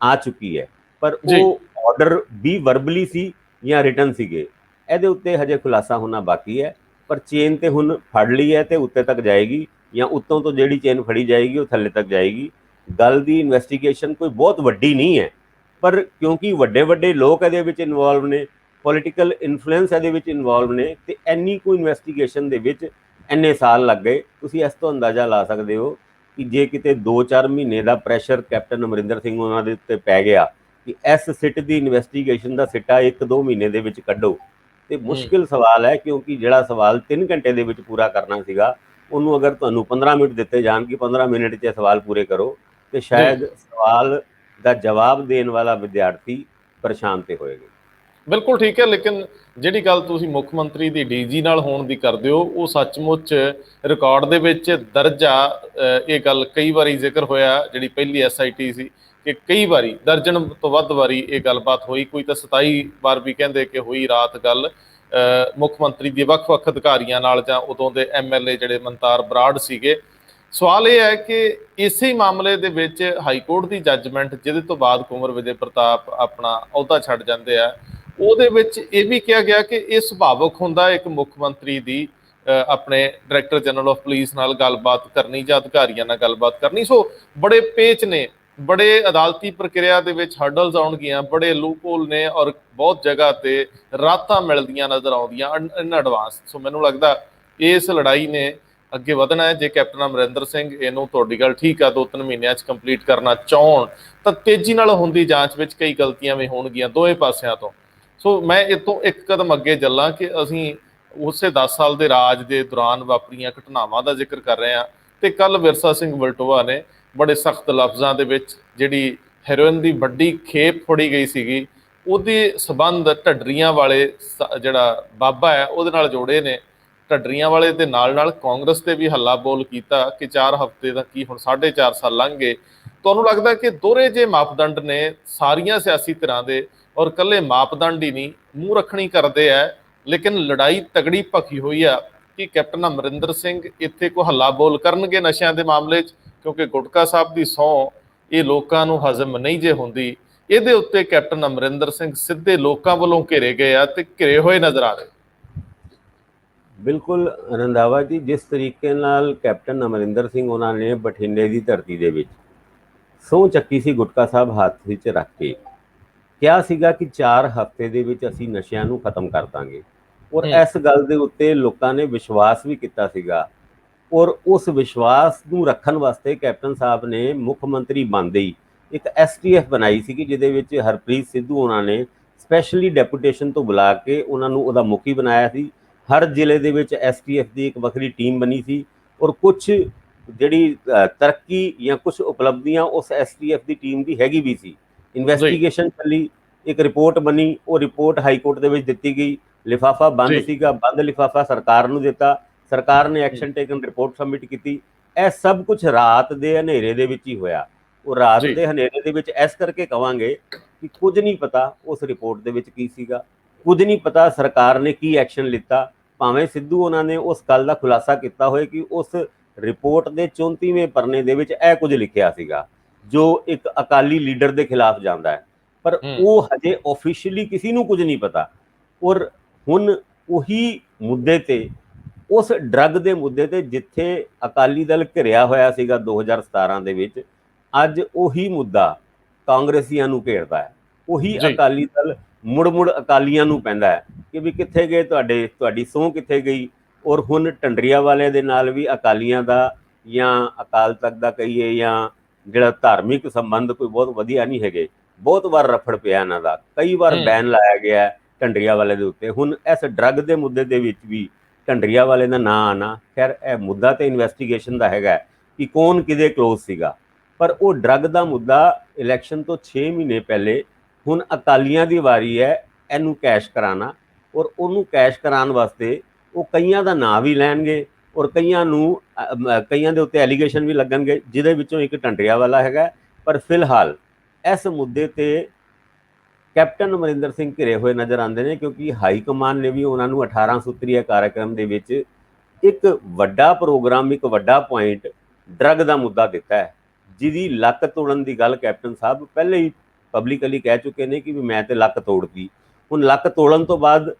ਆ ਚੁੱਕੀ ਹੈ, ਪਰ ਉਹ ਆਰਡਰ ਵੀ ਵਰਬਲੀ ਸੀ ਜਾਂ ਰਿਟਨ ਸੀਗੇ, ਇਹਦੇ ਉੱਤੇ ਹਜੇ ਖੁਲਾਸਾ ਹੋਣਾ ਬਾਕੀ ਹੈ। ਪਰ ਚੇਨ ਤੇ ਹੁਣ ਫੜ ਲਈ ਹੈ ਤੇ ਉੱਤੇ ਤੱਕ ਜਾਏਗੀ, ਜਾਂ ਉੱਤੋਂ ਤੋਂ ਜਿਹੜੀ ਚੇਨ ਫੜੀ ਜਾਏਗੀ ਉਹ ਥੱਲੇ ਤੱਕ ਜਾਏਗੀ। ਗੱਲ ਦੀ ਇਨਵੈਸਟੀਗੇਸ਼ਨ ਕੋਈ ਬਹੁਤ ਵੱਡੀ ਨਹੀਂ ਹੈ, ਪਰ ਕਿਉਂਕਿ ਵੱਡੇ ਵੱਡੇ ਲੋਕ ਇਹਦੇ ਵਿੱਚ ਇਨਵੋਲਵ ਨੇ, ਪੋਲੀਟੀਕਲ ਇਨਫਲੂਐਂਸ ਇਹਦੇ ਵਿੱਚ ਇਨਵੋਲਵ ਨੇ, ਤੇ ਇੰਨੀ ਕੋਈ ਇਨਵੈਸਟੀਗੇਸ਼ਨ ਦੇ ਵਿੱਚ ਇੰਨੇ ਸਾਲ ਲੱਗ ਗਏ। ਤੁਸੀਂ ਇਸ ਤੋਂ ਅੰਦਾਜ਼ਾ ਲਾ ਸਕਦੇ ਹੋ ਕਿ ਜੇ ਕਿਤੇ 2-4 ਮਹੀਨੇ ਦਾ ਪ੍ਰੈਸ਼ਰ ਕੈਪਟਨ ਅਮਰਿੰਦਰ ਸਿੰਘ ਉਹਨਾਂ ਦੇ ਉੱਤੇ ਪੈ ਗਿਆ ਕਿ ਇਸ ਸਿੱਟ ਦੀ ਇਨਵੈਸਟੀਗੇਸ਼ਨ ਦਾ ਸਿੱਟਾ 1-2 ਮਹੀਨੇ ਦੇ ਵਿੱਚ ਕੱਢੋ, ਤੇ ਮੁਸ਼ਕਿਲ ਸਵਾਲ ਹੈ। ਕਿਉਂਕਿ ਜਿਹੜਾ ਸਵਾਲ 3 ਘੰਟੇ ਦੇ ਵਿੱਚ ਪੂਰਾ ਕਰਨਾ ਸੀਗਾ, ਉਹਨੂੰ ਅਗਰ ਤੁਹਾਨੂੰ 15 ਮਿੰਟ ਦਿੱਤੇ ਜਾਣ ਕਿ 15 ਮਿੰਟ 'ਚ ਸਵਾਲ ਪੂਰੇ ਕਰੋ, ਤੇ ਸ਼ਾਇਦ ਸਵਾਲ ਦਾ ਜਵਾਬ ਦੇਣ ਵਾਲਾ ਵਿਦਿਆਰਥੀ ਪਰੇਸ਼ਾਨ ਤੇ ਹੋਏਗਾ। ਬਿਲਕੁਲ ਠੀਕ ਹੈ, ਲੇਕਿਨ ਜਿਹੜੀ ਗੱਲ ਤੁਸੀਂ ਮੁੱਖ ਮੰਤਰੀ ਦੀ ਡੀਜੀ ਨਾਲ ਹੋਣ ਦੀ ਕਰਦੇ ਹੋ, ਉਹ ਸੱਚਮੁੱਚ ਰਿਕਾਰਡ ਦੇ ਵਿੱਚ ਦਰਜ ਆ। ਇਹ ਗੱਲ ਕਈ ਵਾਰੀ ਜ਼ਿਕਰ ਹੋਇਆ, ਜਿਹੜੀ ਪਹਿਲੀ SIT ਸੀ, ਕਿ ਕਈ ਵਾਰੀ ਦਰਜਨ ਤੋਂ ਵੱਧ ਵਾਰੀ ਇਹ ਗੱਲਬਾਤ ਹੋਈ। ਕੋਈ ਤਾਂ 27 ਵਾਰ ਵੀ ਕਹਿੰਦੇ ਕਿ ਹੋਈ ਰਾਤ ਗੱਲ ਮੁੱਖ ਮੰਤਰੀ ਦੇ ਵੱਖ-ਵੱਖ ਅਧਿਕਾਰੀਆਂ ਨਾਲ, ਜਾਂ ਉਦੋਂ ਦੇ MLA ਜਿਹੜੇ ਮਨਤਾਰ ਬਰਾੜ ਸੀਗੇ। ਸਵਾਲ ਇਹ ਹੈ ਕਿ ਇਸੇ ਮਾਮਲੇ ਦੇ ਵਿੱਚ ਹਾਈ ਕੋਰਟ ਦੀ ਜੱਜਮੈਂਟ, ਜਿਹਦੇ ਤੋਂ ਬਾਅਦ ਕੁੰਵਰ ਵਿਜੇ ਪ੍ਰਤਾਪ ਆਪਣਾ ਅਹੁਦਾ ਛੱਡ ਜਾਂਦੇ ਆ, ਉਹਦੇ ਵਿੱਚ ਇਹ ਵੀ ਕਿਹਾ ਗਿਆ ਕਿ ਇਹ ਸੁਭਾਵਕ ਹੁੰਦਾ ਇੱਕ ਮੁੱਖ ਮੰਤਰੀ ਦੀ ਆਪਣੇ ਡਾਇਰੈਕਟਰ ਜਨਰਲ ਆਫ ਪੁਲਿਸ ਨਾਲ ਗੱਲਬਾਤ ਕਰਨੀ ਜਾਂ ਅਧਿਕਾਰੀਆਂ ਨਾਲ ਗੱਲਬਾਤ ਕਰਨੀ। ਸੋ ਬੜੇ ਪੇਚ ਨੇ, ਬੜੇ ਅਦਾਲਤੀ ਪ੍ਰਕਿਰਿਆ ਦੇ ਵਿੱਚ ਹਰਡਲਸ ਆਉਣਗੀਆਂ, ਬੜੇ ਲੂਪਹੋਲ ਨੇ, ਔਰ ਬਹੁਤ ਜਗ੍ਹਾ ਤੇ ਰਾਤਾਂ ਮਿਲਦੀਆਂ ਨਜ਼ਰ ਆਉਂਦੀਆਂ ਇਨ ਐਡਵਾਂਸ। ਸੋ ਮੈਨੂੰ ਲੱਗਦਾ ਇਸ ਲੜਾਈ ਨੇ ਅੱਗੇ ਵਧਣਾ ਹੈ। ਜੇ ਕੈਪਟਨ ਅਮਰਿੰਦਰ ਸਿੰਘ ਇਹਨੂੰ, ਤੁਹਾਡੀ ਗੱਲ ਠੀਕ ਆ, 2-3 ਮਹੀਨਿਆਂ 'ਚ ਕੰਪਲੀਟ ਕਰਨਾ ਚਾਹਣ ਤਾਂ ਤੇਜ਼ੀ ਨਾਲ ਹੁੰਦੀ ਜਾਂਚ ਵਿੱਚ ਕਈ ਗਲਤੀਆਂ ਵੀ ਹੋਣਗੀਆਂ ਦੋਵੇਂ ਪਾਸਿਆਂ ਤੋਂ। ਸੋ ਮੈਂ ਇਤੋਂ ਇੱਕ ਕਦਮ ਅੱਗੇ ਚੱਲਾਂ ਕਿ ਅਸੀਂ ਉਸੇ 10 ਸਾਲ ਦੇ ਰਾਜ ਦੇ ਦੌਰਾਨ ਵਾਪਰੀਆਂ ਘਟਨਾਵਾਂ ਦਾ ਜ਼ਿਕਰ ਕਰ ਰਹੇ ਹਾਂ, ਤੇ ਕੱਲ ਵਿਰਸਾ ਸਿੰਘ ਵਲਟੋਆ ਨੇ ਬੜੇ ਸਖਤ ਲਫ਼ਜ਼ਾਂ ਦੇ ਵਿੱਚ ਜਿਹੜੀ ਹੈਰੋਇਨ ਦੀ ਵੱਡੀ ਖੇਪ ਫੜੀ ਗਈ ਸੀਗੀ, ਉਹਦੇ ਸਬੰਧ ਢੱਡਰੀਆਂ ਵਾਲੇ ਜਿਹੜਾ ਬਾਬਾ ਹੈ ਉਹਦੇ ਨਾਲ ਜੋੜੇ ਨੇ। ਢੱਡਰੀਆਂ ਵਾਲੇ ਦੇ ਨਾਲ ਨਾਲ ਕਾਂਗਰਸ ਤੇ ਵੀ ਹੱਲਾ ਬੋਲ ਕੀਤਾ ਕਿ 4 ਹਫ਼ਤੇ ਦਾ ਕੀ, ਹੁਣ 4.5 ਸਾਲ ਲੰਘ ਗਏ। ਤੁਹਾਨੂੰ ਲੱਗਦਾ ਕਿ ਦੋਹਰੇ ਜੇ ਮਾਪਦੰਡ ਨੇ ਸਾਰੀਆਂ ਸਿਆਸੀ ਧਿਰਾਂ ਦੇ, ਔਰ ਇਕੱਲੇ ਮਾਪਦੰਡ ਹੀ ਨਹੀਂ, ਮੂੰਹ ਰੱਖਣੀ ਕਰਦੇ ਆ, ਲੇਕਿਨ ਲੜਾਈ ਤਗੜੀ ਭਖੀ ਹੋਈ ਆ ਕਿ ਕੈਪਟਨ ਅਮਰਿੰਦਰ ਸਿੰਘ ਇੱਥੇ ਕੋਈ ਹੱਲਾ ਬੋਲ ਕਰਨਗੇ ਨਸ਼ਿਆਂ ਦੇ ਮਾਮਲੇ 'ਚ, ਕਿਉਂਕਿ ਗੁਟਕਾ ਸਾਹਿਬ ਦੀ ਸਹੁੰ ਇਹ ਲੋਕਾਂ ਨੂੰ ਹਜ਼ਮ ਨਹੀਂ ਜੇ ਹੁੰਦੀ। ਇਹਦੇ ਉੱਤੇ ਕੈਪਟਨ ਅਮਰਿੰਦਰ ਸਿੰਘ ਸਿੱਧੇ ਲੋਕਾਂ ਵੱਲੋਂ ਘੇਰੇ ਗਏ ਆ ਤੇ ਘਿਰੇ ਹੋਏ ਨਜ਼ਰ ਆ ਰਹੇ। ਬਿਲਕੁਲ ਰੰਧਾਵਾ ਜੀ, ਜਿਸ ਤਰੀਕੇ ਨਾਲ ਕੈਪਟਨ ਅਮਰਿੰਦਰ ਸਿੰਘ ਉਹਨਾਂ ਨੇ ਬਠਿੰਡੇ ਦੀ ਧਰਤੀ ਦੇ ਵਿੱਚ ਸਹੁੰ ਚੱਕੀ ਸੀ, ਗੁਟਕਾ ਸਾਹਿਬ ਹੱਥ ਵਿੱਚ ਰੱਖ ਕੇ ਕਿਹਾ ਸੀਗਾ ਕਿ 4 ਹਫ਼ਤੇ ਦੇ ਵਿੱਚ ਅਸੀਂ ਨਸ਼ਿਆਂ ਨੂੰ ਖਤਮ ਕਰ ਦਾਂਗੇ, ਔਰ ਇਸ ਗੱਲ ਦੇ ਉੱਤੇ ਲੋਕਾਂ ਨੇ ਵਿਸ਼ਵਾਸ ਵੀ ਕੀਤਾ ਸੀਗਾ। ਔਰ ਉਸ ਵਿਸ਼ਵਾਸ ਨੂੰ ਰੱਖਣ ਵਾਸਤੇ ਕੈਪਟਨ ਸਾਹਿਬ ਨੇ ਮੁੱਖ ਮੰਤਰੀ ਬਣਦੇ ਹੀ ਇੱਕ ਐਸਟੀਐਫ ਬਣਾਈ ਸੀਗੀ, ਜਿਹਦੇ ਵਿੱਚ ਹਰਪ੍ਰੀਤ ਸਿੱਧੂ ਉਹਨਾਂ ਨੇ ਸਪੈਸ਼ਲੀ ਡੈਪੂਟੇਸ਼ਨ ਤੋਂ ਬੁਲਾ ਕੇ ਉਹਨਾਂ ਨੂੰ ਉਹਦਾ ਮੁਖੀ ਬਣਾਇਆ ਸੀ। ਹਰ ਜ਼ਿਲ੍ਹੇ ਦੇ ਵਿੱਚ ਐਸਟੀਐਫ ਦੀ ਇੱਕ ਵੱਖਰੀ ਟੀਮ ਬਣੀ ਸੀ ਔਰ ਕੁਝ ਜਿਹੜੀ ਤਰੱਕੀ ਜਾਂ ਕੁਝ ਉਪਲਬਧੀਆਂ ਉਸ ਐਸਟੀਐਫ ਦੀ ਟੀਮ ਦੀ ਹੈਗੀ ਵੀ ਸੀ। ਇਨਵੈਸਟੀਗੇਸ਼ਨ ਚੱਲੀ, ਇੱਕ ਰਿਪੋਰਟ ਬਣੀ, ਉਹ ਰਿਪੋਰਟ ਹਾਈ ਕੋਰਟ ਦੇ ਵਿੱਚ ਦਿੱਤੀ ਗਈ। ਲਿਫਾਫਾ ਬੰਦ ਸੀਗਾ, ਬੰਦ ਲਿਫਾਫਾ ਸਰਕਾਰ ਨੂੰ ਦਿੱਤਾ, ਸਰਕਾਰ ਨੇ ਐਕਸ਼ਨ ਟੇਕਨ, ਰਿਪੋਰਟ ਸਬਮਿਟ ਕੀਤੀ। ਇਹ ਸਭ ਕੁਝ ਰਾਤ ਦੇ ਹਨੇਰੇ ਦੇ ਵਿੱਚ ਹੀ ਹੋਇਆ। ਉਹ ਰਾਤ ਦੇ ਹਨੇਰੇ ਦੇ ਵਿੱਚ ਇਸ ਕਰਕੇ ਕਵਾਂਗੇ ਕਿ ਕੁਝ ਨਹੀਂ ਪਤਾ ਉਸ ਰਿਪੋਰਟ ਦੇ ਵਿੱਚ ਕੀ ਸੀਗਾ, ਕੁਝ ਨਹੀਂ ਪਤਾ ਸਰਕਾਰ ਨੇ ਕੀ ਐਕਸ਼ਨ ਲਿੱਤਾ। ਭਾਵੇਂ ਸਿੱਧੂ ਉਹਨਾਂ ਨੇ ਉਸ ਗੱਲ ਦਾ ਖੁਲਾਸਾ ਕੀਤਾ ਹੋਏ ਕਿ ਉਸ ਰਿਪੋਰਟ ਦੇ 34ਵੇਂ ਪੰਨੇ ਦੇ ਵਿੱਚ ਇਹ ਕੁਝ ਲਿਖਿਆ ਸੀਗਾ ਜੋ ਇੱਕ ਅਕਾਲੀ ਲੀਡਰ ਦੇ ਖਿਲਾਫ ਜਾਂਦਾ ਹੈ, ਪਰ ਉਹ ਹਜੇ ਆਫੀਸ਼ੀਅਲੀ ਕਿਸੇ ਨੂੰ ਕੁਝ ਨਹੀਂ ਪਤਾ। ਔਰ ਹੁਣ ਉਹੀ ਮੁੱਦੇ ਤੇ, ਉਸ ਡਰੱਗ ਦੇ ਮੁੱਦੇ ਤੇ ਜਿੱਥੇ ਅਕਾਲੀ ਦਲ ਘਿਰਿਆ ਹੋਇਆ ਸੀਗਾ 2017 ਦੇ ਵਿੱਚ, ਅੱਜ ਉਹੀ ਮੁੱਦਾ ਕਾਂਗਰਸੀਆਂ ਨੂੰ ਘੇਰਦਾ ਹੈ। ਉਹੀ ਅਕਾਲੀ ਦਲ ਮੁੜ ਅਕਾਲੀਆਂ ਨੂੰ ਪੈਂਦਾ ਹੈ ਕਿ ਵੀ ਕਿੱਥੇ ਗਏ ਤੁਹਾਡੀ ਸਹੁੰ ਕਿੱਥੇ ਗਈ। ਔਰ ਹੁਣ ਢੰਡਰੀਆ ਵਾਲਿਆਂ ਦੇ ਨਾਲ ਵੀ ਅਕਾਲੀਆਂ ਦਾ ਜਾਂ ਅਕਾਲ ਤਖਤ ਦਾ ਕਹੀਏ ਜਾਂ ਜਿਹੜਾ ਧਾਰਮਿਕ ਸੰਬੰਧ ਕੋਈ ਬਹੁਤ ਵਧੀਆ ਨਹੀਂ ਹੈਗੇ। ਬਹੁਤ ਵਾਰ ਰਫੜ ਪਿਆ ਇਹਨਾਂ ਦਾ, ਕਈ ਵਾਰ ਬੈਨ ਲਾਇਆ ਗਿਆ ਢੰਡਰੀਆ ਵਾਲੇ ਦੇ ਉੱਤੇ। ਹੁਣ ਇਸ ਡਰੱਗ ਦੇ ਮੁੱਦੇ ਦੇ ਵਿੱਚ ਵੀ ਢੰਡਰੀਆ ਵਾਲੇ ਦਾ ਨਾਂ ਆਣਾ, ਖੈਰ ਇਹ ਮੁੱਦਾ ਤੇ ਇਨਵੈਸਟੀਗੇਸ਼ਨ ਦਾ ਹੈਗਾ ਕਿ ਕੌਣ ਕਿਹਦੇ ਕਲੋਜ਼ ਸੀਗਾ, ਪਰ ਉਹ ਡਰੱਗ ਦਾ ਮੁੱਦਾ ਇਲੈਕਸ਼ਨ ਤੋਂ 6 ਮਹੀਨੇ ਪਹਿਲੇ ਹੁਣ ਅਕਾਲੀਆਂ ਦੀ ਵਾਰੀ ਹੈ ਇਹਨੂੰ ਕੈਸ਼ ਕਰਾਉਣਾ। ਔਰ ਉਹਨੂੰ ਕੈਸ਼ ਕਰਾਉਣ ਵਾਸਤੇ ਉਹ ਕਈਆਂ ਦਾ ਨਾਂ ਵੀ ਲੈਣਗੇ ਔਰ ਕਈਆਂ ਦੇ ਉੱਤੇ ਐਲੀਗੇਸ਼ਨ ਵੀ ਲੱਗਣਗੇ, ਜਿਹਦੇ ਵਿੱਚੋਂ ਇੱਕ ਢੰਡਰੀਆ ਵਾਲਾ ਹੈਗਾ। ਪਰ ਫਿਲਹਾਲ ਇਸ ਮੁੱਦੇ ਤੇ ਕੈਪਟਨ ਅਮਰਿੰਦਰ ਸਿੰਘ ਘਿਰੇ ਹੋਏ ਨਜ਼ਰ ਆਉਂਦੇ ਨੇ, ਕਿਉਂਕਿ ਹਾਈ ਕਮਾਨ ਨੇ ਵੀ ਉਹਨਾਂ ਨੂੰ 18 ਸੂਤਰੀਆ ਕਾਰਜਕ੍ਰਮ ਦੇ ਵਿੱਚ ਇੱਕ ਵੱਡਾ ਪ੍ਰੋਗਰਾਮ, ਇੱਕ ਵੱਡਾ ਪੁਆਇੰਟ ਡਰੱਗ ਦਾ ਮੁੱਦਾ ਦਿੱਤਾ ਹੈ, ਜਿਹਦੀ ਲੱਕ ਤੋੜਨ ਦੀ ਗੱਲ ਕੈਪਟਨ ਸਾਹਿਬ ਪਹਿਲੇ ਹੀ ਪਬਲਿਕਲੀ ਕਹਿ ਚੁੱਕੇ ਨੇ ਕਿ ਵੀ ਮੈਂ ਤੇ ਲੱਕ ਤੋੜਤੀ। ਹੁਣ ਲੱਕ ਤੋੜਨ ਤੋਂ ਬਾਅਦ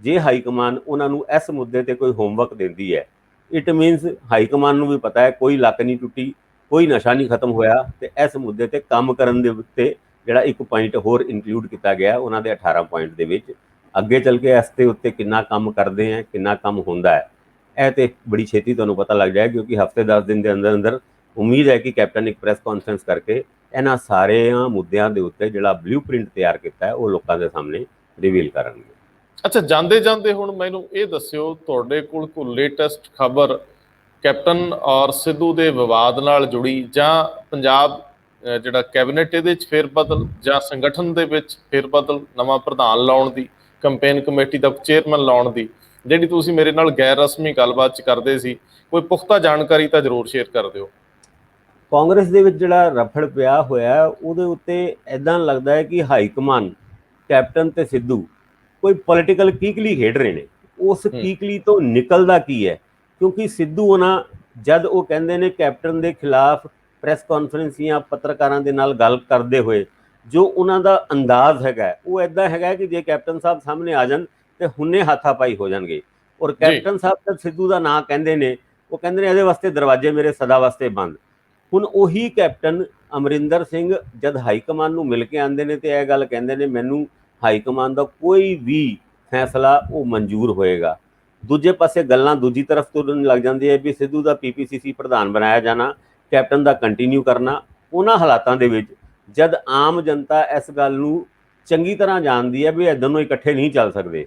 ਜੇ ਹਾਈ ਕਮਾਨ ਉਹਨਾਂ ਨੂੰ ਇਸ ਮੁੱਦੇ ਤੇ ਕੋਈ ਹੋਮਵਰਕ ਦਿੰਦੀ ਹੈ, ਇਟ ਮੀਨਸ ਹਾਈ ਕਮਾਨ ਨੂੰ ਵੀ ਪਤਾ ਹੈ ਕੋਈ ਲੱਕ ਨਹੀਂ ਟੁੱਟੀ, ਕੋਈ ਨਸ਼ਾ ਨਹੀਂ ਖਤਮ ਹੋਇਆ, ਤੇ ਇਸ ਮੁੱਦੇ ਤੇ ਕੰਮ ਕਰਨ ਦੇ ਉੱਤੇ ਜਿਹੜਾ ਇੱਕ ਪੁਆਇੰਟ ਹੋਰ ਇਨਕਲੂਡ ਕੀਤਾ ਗਿਆ ਉਹਨਾਂ ਦੇ 18 ਪੁਆਇੰਟ ਦੇ ਵਿੱਚ। ਅੱਗੇ ਚੱਲ ਕੇ ਇਸ ਦੇ ਉੱਤੇ ਕਿੰਨਾ ਕੰਮ ਕਰਦੇ ਆ, ਕਿੰਨਾ ਕੰਮ ਹੁੰਦਾ ਹੈ, ਇਹ ਤੇ ਬੜੀ ਛੇਤੀ ਤੁਹਾਨੂੰ ਪਤਾ ਲੱਗ ਜਾਏ, ਕਿਉਂਕਿ ਹਫ਼ਤੇ 10 ਦਿਨ ਦੇ ਅੰਦਰ ਅੰਦਰ ਉਮੀਦ ਹੈ ਕਿ ਕੈਪਟਨ ਇੱਕ ਪ੍ਰੈਸ ਕਾਨਫਰੰਸ ਕਰਕੇ ਇਹਨਾਂ ਸਾਰਿਆਂ ਮੁੱਦਿਆਂ ਦੇ ਉੱਤੇ ਜਿਹੜਾ ਬਲੂਪ੍ਰਿੰਟ ਤਿਆਰ ਕੀਤਾ ਹੈ ਉਹ ਲੋਕਾਂ ਦੇ ਸਾਹਮਣੇ ਰਿਵੀਲ ਕਰਨਗੇ। ਅੱਛਾ, ਜਾਂਦੇ ਜਾਂਦੇ ਹੁਣ ਮੈਨੂੰ ਇਹ ਦੱਸਿਓ, ਤੁਹਾਡੇ ਕੋਲ ਕੋਈ ਲੇਟੈਸਟ ਖਬਰ ਕੈਪਟਨ ਔਰ ਸਿੱਧੂ ਦੇ ਵਿਵਾਦ ਨਾਲ ਜੁੜੀ, ਜਾਂ ਪੰਜਾਬ ਜਿਹੜਾ ਕੈਬਨਿਟ ਇਹਦੇ 'ਚ ਫੇਰਬਦਲ, ਜਾਂ ਸੰਗਠਨ ਦੇ ਵਿੱਚ ਫੇਰਬਦਲ, ਨਵਾਂ ਪ੍ਰਧਾਨ ਲਾਉਣ ਦੀ, ਕੰਪੇਨ ਕਮੇਟੀ ਦਾ ਚੇਅਰਮੈਨ ਲਾਉਣ ਦੀ, ਜਿਹੜੀ ਤੁਸੀਂ ਮੇਰੇ ਨਾਲ ਗੈਰ ਰਸਮੀ ਗੱਲਬਾਤ 'ਚ ਕਰਦੇ ਸੀ, ਕੋਈ ਪੁਖਤਾ ਜਾਣਕਾਰੀ ਤਾਂ ਜ਼ਰੂਰ ਸ਼ੇਅਰ ਕਰ ਦਿਓ। ਕਾਂਗਰਸ ਦੇ ਵਿੱਚ ਜਿਹੜਾ ਰਫੜ ਪਿਆ ਹੋਇਆ ਉਹਦੇ ਉੱਤੇ ਇੱਦਾਂ ਲੱਗਦਾ ਹੈ ਕਿ ਹਾਈ ਕਮਾਨ ਕੈਪਟਨ ਤੇ ਸਿੱਧੂ ਕੋਈ ਪੋਲੀਟੀਕਲ ਕੀਕਲੀ ਖੇਡ ਰਹੇ ਨੇ। ਉਸ ਕੀਕਲੀ ਤੋਂ ਨਿਕਲਦਾ ਕੀ ਹੈ, ਕਿਉਂਕਿ ਸਿੱਧੂ ਉਹਨਾਂ ਜਦ ਉਹ ਕਹਿੰਦੇ ਨੇ ਕੈਪਟਨ ਦੇ ਖਿਲਾਫ ਪ੍ਰੈਸ ਕਾਨਫਰੰਸ ਜਾਂ ਪੱਤਰਕਾਰਾਂ ਦੇ ਨਾਲ ਗੱਲ ਕਰਦੇ ਹੋਏ, ਜੋ ਉਹਨਾਂ ਦਾ ਅੰਦਾਜ਼ ਹੈਗਾ ਉਹ ਇੱਦਾਂ ਹੈਗਾ ਕਿ ਜੇ ਕੈਪਟਨ ਸਾਹਿਬ ਸਾਹਮਣੇ ਆ ਜਾਣ ਤੇ ਹੁਣੇ ਹਾਥਾਪਾਈ ਹੋ ਜਾਣਗੇ। ਔਰ ਕੈਪਟਨ ਸਾਹਿਬ ਜਦ ਸਿੱਧੂ ਦਾ ਨਾਂ ਕਹਿੰਦੇ ਨੇ, ਉਹ ਕਹਿੰਦੇ ਨੇ ਇਹਦੇ ਵਾਸਤੇ ਦਰਵਾਜ਼ੇ ਮੇਰੇ ਸਦਾ ਵਾਸਤੇ ਬੰਦ। ਹੁਣ ਉਹੀ ਕੈਪਟਨ ਅਮਰਿੰਦਰ ਸਿੰਘ ਜਦ ਹਾਈ ਕਮਾਨ ਨੂੰ ਮਿਲ ਕੇ ਆਉਂਦੇ ਨੇ ਤੇ ਇਹ ਗੱਲ ਕਹਿੰਦੇ ਨੇ ਮੈਨੂੰ ਹਾਈ ਕਮਾਨ ਦਾ ਕੋਈ ਵੀ ਫੈਸਲਾ ਉਹ ਮਨਜ਼ੂਰ ਹੋਏਗਾ। ਦੂਜੇ ਪਾਸੇ ਗੱਲਾਂ ਦੂਜੀ ਤਰਫ ਤੁਰਨ ਲੱਗ ਜਾਂਦੀ ਹੈ ਵੀ ਸਿੱਧੂ ਦਾ PPCC ਪ੍ਰਧਾਨ ਬਣਾਇਆ ਜਾਣਾ, ਕੈਪਟਨ ਦਾ ਕੰਟੀਨਿਊ ਕਰਨਾ। ਉਹਨਾਂ ਹਾਲਾਤਾਂ ਦੇ ਵਿੱਚ ਜਦ ਆਮ ਜਨਤਾ ਇਸ ਗੱਲ ਨੂੰ ਚੰਗੀ ਤਰ੍ਹਾਂ ਜਾਣਦੀ ਹੈ ਵੀ ਇਹ ਦੋਨੋਂ ਇਕੱਠੇ ਨਹੀਂ ਚੱਲ ਸਕਦੇ,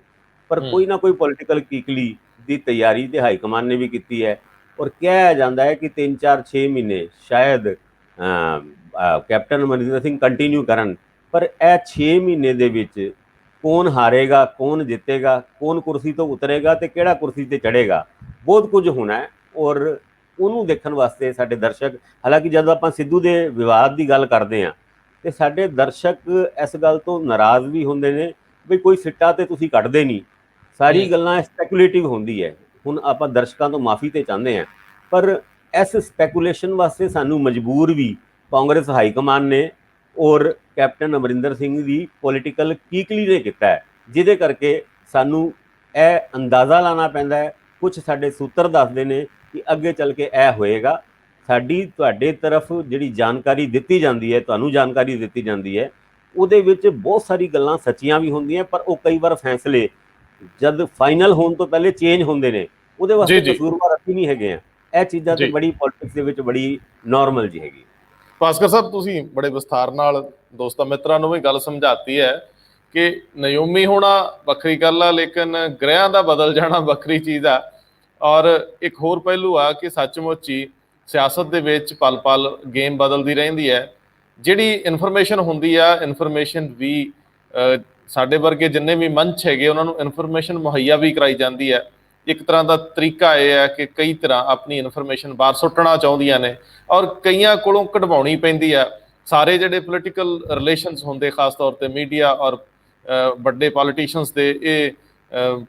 ਪਰ ਕੋਈ ਨਾ ਕੋਈ ਪੋਲੀਟੀਕਲ ਕੀਕਲੀ ਦੀ ਤਿਆਰੀ ਤੇ ਹਾਈ ਕਮਾਨ ਨੇ ਵੀ ਕੀਤੀ ਹੈ। ਔਰ ਕਿਹਾ ਜਾਂਦਾ ਹੈ ਕਿ 3, 4, 6 ਮਹੀਨੇ ਸ਼ਾਇਦ ਕੈਪਟਨ ਅਮਰਿੰਦਰ ਸਿੰਘ ਕੰਟੀਨਿਊ ਕਰਨ, ਪਰ ਇਹ 6 ਮਹੀਨੇ ਦੇ ਵਿੱਚ ਕੌਣ ਹਾਰੇਗਾ, ਕੌਣ ਜਿੱਤੇਗਾ, ਕੌਣ ਕੁਰਸੀ ਤੋਂ ਉਤਰੇਗਾ ਤੇ ਕਿਹੜਾ ਕੁਰਸੀ ਤੇ ਚੜ੍ਹੇਗਾ, ਬਹੁਤ ਕੁਝ ਹੋਣਾ ਹੈ। ਔਰ ਉਹਨੂੰ ਦੇਖਣ ਵਾਸਤੇ ਸਾਡੇ ਦਰਸ਼ਕ, ਹਾਲਾਂਕਿ ਜਦੋਂ ਆਪਾਂ ਸਿੱਧੂ ਦੇ ਵਿਵਾਦ ਦੀ ਗੱਲ ਕਰਦੇ ਹਾਂ ਤੇ ਸਾਡੇ ਦਰਸ਼ਕ ਇਸ ਗੱਲ ਤੋਂ ਨਾਰਾਜ਼ ਵੀ ਹੁੰਦੇ ਨੇ ਵੀ ਕੋਈ ਸਿੱਟਾ ਤੇ ਤੁਸੀਂ ਕੱਢਦੇ ਨਹੀਂ, ਸਾਰੀ ਗੱਲਾਂ ਸਪੈਕੂਲੇਟਿਵ ਹੁੰਦੀ ਹੈ। ਹੁਣ ਆਪਾਂ ਦਰਸ਼ਕਾਂ ਤੋਂ ਮਾਫੀ ਤੇ ਚਾਹੁੰਦੇ ਹਾਂ, ਪਰ ਇਸ ਸਪੈਕੂਲੇਸ਼ਨ ਵਾਸਤੇ ਸਾਨੂੰ ਮਜਬੂਰ ਵੀ ਕਾਂਗਰਸ ਹਾਈ ਕਮਾਨ ਨੇ ਔਰ ਕੈਪਟਨ ਅਮਰਿੰਦਰ ਸਿੰਘ ਦੀ ਪੋਲੀਟੀਕਲ ਕੀਕਲੀ ਨੇ ਕੀਤਾ ਹੈ, ਜਿਹਦੇ ਕਰਕੇ ਸਾਨੂੰ ਇਹ ਅੰਦਾਜ਼ਾ ਲਾਉਣਾ ਪੈਂਦਾ ਹੈ। ਕੁਝ ਸਾਡੇ ਸੂਤਰ ਦੱਸਦੇ ਨੇ ਕਿ ਅੱਗੇ ਚੱਲ ਕੇ ਇਹ ਹੋਏਗਾ। ਸਾਡੀ ਤੁਹਾਡੇ ਤਰਫ ਜਿਹੜੀ ਜਾਣਕਾਰੀ ਦਿੱਤੀ ਜਾਂਦੀ ਹੈ, ਤੁਹਾਨੂੰ ਜਾਣਕਾਰੀ ਦਿੱਤੀ ਜਾਂਦੀ ਹੈ, ਉਹਦੇ ਵਿੱਚ ਬਹੁਤ ਸਾਰੀ ਗੱਲਾਂ ਸੱਚੀਆਂ ਵੀ ਹੁੰਦੀਆਂ, ਪਰ ਉਹ ਕਈ ਵਾਰ ਫੈਸਲੇ ਜਦ ਫਾਈਨਲ ਹੋਣ ਤੋਂ ਪਹਿਲੇ ਚੇਂਜ ਹੁੰਦੇ ਨੇ। ਉਹਦੇ ਵਾਸਤੇ ਕਸੂਰਵਾਰ ਅਸੀਂ ਨਹੀਂ ਹੈਗੇ ਆ, ਇਹ ਚੀਜ਼ਾਂ ਤੇ ਜੀ ਬੜੀ ਪੋਲਿਟਿਕਸ ਦੇ ਵਿੱਚ ਬੜੀ ਨਾਰਮਲ ਜੀ ਹੈਗੀ। ਭਾਸਕਰ ਸਾਹਿਬ, ਤੁਸੀਂ ਬੜੇ ਵਿਸਥਾਰ ਨਾਲ ਦੋਸਤਾਂ ਮਿੱਤਰਾਂ ਨੂੰ ਵੀ ਗੱਲ ਸਮਝਾਤੀ ਹੈ ਕਿ ਨਿਯੋਮੀ ਹੋਣਾ ਵੱਖਰੀ ਗੱਲ ਆ, ਲੇਕਿਨ ਗ੍ਰਹਿਆਂ ਦਾ ਬਦਲ ਜਾਣਾ ਵੱਖਰੀ ਚੀਜ਼ ਆ। ਔਰ ਇੱਕ ਹੋਰ ਪਹਿਲੂ ਆ ਕਿ ਸੱਚਮੁੱਚ ਹੀ ਸਿਆਸਤ ਦੇ ਵਿੱਚ ਪਲ ਪਲ ਗੇਮ ਬਦਲਦੀ ਰਹਿੰਦੀ ਹੈ। ਜਿਹੜੀ ਇਨਫੋਰਮੇਸ਼ਨ ਹੁੰਦੀ ਆ, ਇਨਫੋਰਮੇਸ਼ਨ ਵੀ ਸਾਡੇ ਵਰਗੇ ਜਿੰਨੇ ਵੀ ਮੰਚ ਹੈਗੇ ਉਹਨਾਂ ਨੂੰ ਇਨਫੋਰਮੇਸ਼ਨ ਮੁਹੱਈਆ ਵੀ ਕਰਾਈ ਜਾਂਦੀ ਹੈ। ਇੱਕ ਤਰ੍ਹਾਂ ਦਾ ਤਰੀਕਾ ਇਹ ਹੈ ਕਿ ਕਈ ਤਰ੍ਹਾਂ ਆਪਣੀ ਇਨਫੋਰਮੇਸ਼ਨ ਬਾਹਰ ਸੁੱਟਣਾ ਚਾਹੁੰਦੀਆਂ ਨੇ ਔਰ ਕਈਆਂ ਕੋਲੋਂ ਕਢਵਾਉਣੀ ਪੈਂਦੀ ਆ। ਸਾਰੇ ਜਿਹੜੇ ਪੋਲੀਟੀਕਲ ਰਿਲੇਸ਼ਨਸ ਹੁੰਦੇ, ਖਾਸ ਤੌਰ ਤੇ ਮੀਡੀਆ ਔਰ ਵੱਡੇ ਪੋਲੀਟੀਸ਼ੀਅਨਸ ਦੇ, ਇਹ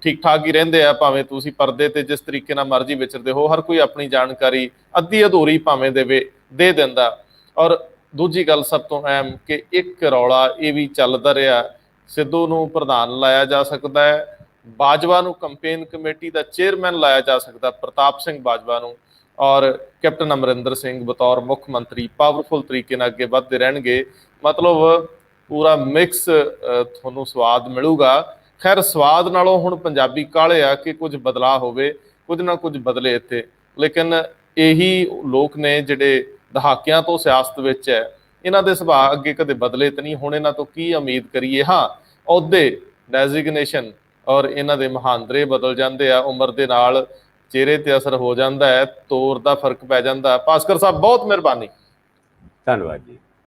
ਠੀਕ ਠਾਕ ਹੀ ਰਹਿੰਦੇ ਆ। ਭਾਵੇਂ ਤੁਸੀਂ ਪਰਦੇ ਤੇ ਜਿਸ ਤਰੀਕੇ ਨਾਲ ਮਰਜ਼ੀ ਵਿਚਰਦੇ ਹੋ, ਹਰ ਕੋਈ ਆਪਣੀ ਜਾਣਕਾਰੀ ਅੱਧੀ ਅਧੂਰੀ ਭਾਵੇਂ ਦੇ ਦਿੰਦਾ। ਔਰ ਦੂਜੀ ਗੱਲ ਸਭ ਤੋਂ ਅਹਿਮ ਕਿ ਇੱਕ ਰੌਲਾ ਇਹ ਵੀ ਚੱਲਦਾ ਰਿਹਾ, ਸਿੱਧੂ ਨੂੰ ਪ੍ਰਧਾਨ ਲਾਇਆ ਜਾ ਸਕਦਾ ਹੈ, ਬਾਜਵਾ ਨੂੰ ਕੰਪੇਨ ਕਮੇਟੀ ਦਾ ਚੇਅਰਮੈਨ ਲਾਇਆ ਜਾ ਸਕਦਾ, ਪ੍ਰਤਾਪ ਸਿੰਘ ਬਾਜਵਾ ਨੂੰ, ਔਰ ਕੈਪਟਨ ਅਮਰਿੰਦਰ ਸਿੰਘ ਬਤੌਰ ਮੁੱਖ ਮੰਤਰੀ ਪਾਵਰਫੁਲ ਤਰੀਕੇ ਨਾਲ ਅੱਗੇ ਵੱਧਦੇ ਰਹਿਣਗੇ। ਮਤਲਬ ਪੂਰਾ ਮਿਕਸ ਤੁਹਾਨੂੰ ਸਵਾਦ ਮਿਲੂਗਾ। ਖੈਰ, ਸਵਾਦ ਨਾਲੋਂ ਹੁਣ ਪੰਜਾਬੀ ਕਾਹਲੇ ਆ ਕਿ ਕੁਝ ਬਦਲਾਅ ਹੋਵੇ, ਕੁਝ ਨਾ ਕੁਝ ਬਦਲੇ ਇੱਥੇ। ਲੇਕਿਨ ਇਹੀ ਲੋਕ ਨੇ ਜਿਹੜੇ ਦਹਾਕਿਆਂ ਤੋਂ ਸਿਆਸਤ ਵਿੱਚ ਹੈ, ਇਹਨਾਂ ਦੇ ਸੁਭਾਅ ਅੱਗੇ ਕਦੇ ਬਦਲੇ ਤਾਂ ਨਹੀਂ। ਹੁਣ ਇਹਨਾਂ ਤੋਂ ਕੀ ਉਮੀਦ ਕਰੀਏ? ਹਾਂ, ਅਹੁਦੇ, ਡੈਜ਼ਿਗਨੇਸ਼ਨ ਔਰ ਇਹਨਾਂ ਦੇ ਮਹਾਂਦਰੇ ਬਦਲ ਜਾਂਦੇ ਆ, ਉਮਰ ਦੇ ਨਾਲ ਚਿਹਰੇ ਤੇ ਅਸਰ ਹੋ ਜਾਂਦਾ ਹੈ, ਤੋਰ ਦਾ ਫਰਕ ਪੈ ਜਾਂਦਾ। ਭਾਸਕਰ ਸਾਹਿਬ, ਬਹੁਤ ਮਿਹਰਬਾਨੀ। ਧੰਨਵਾਦ ਜੀ।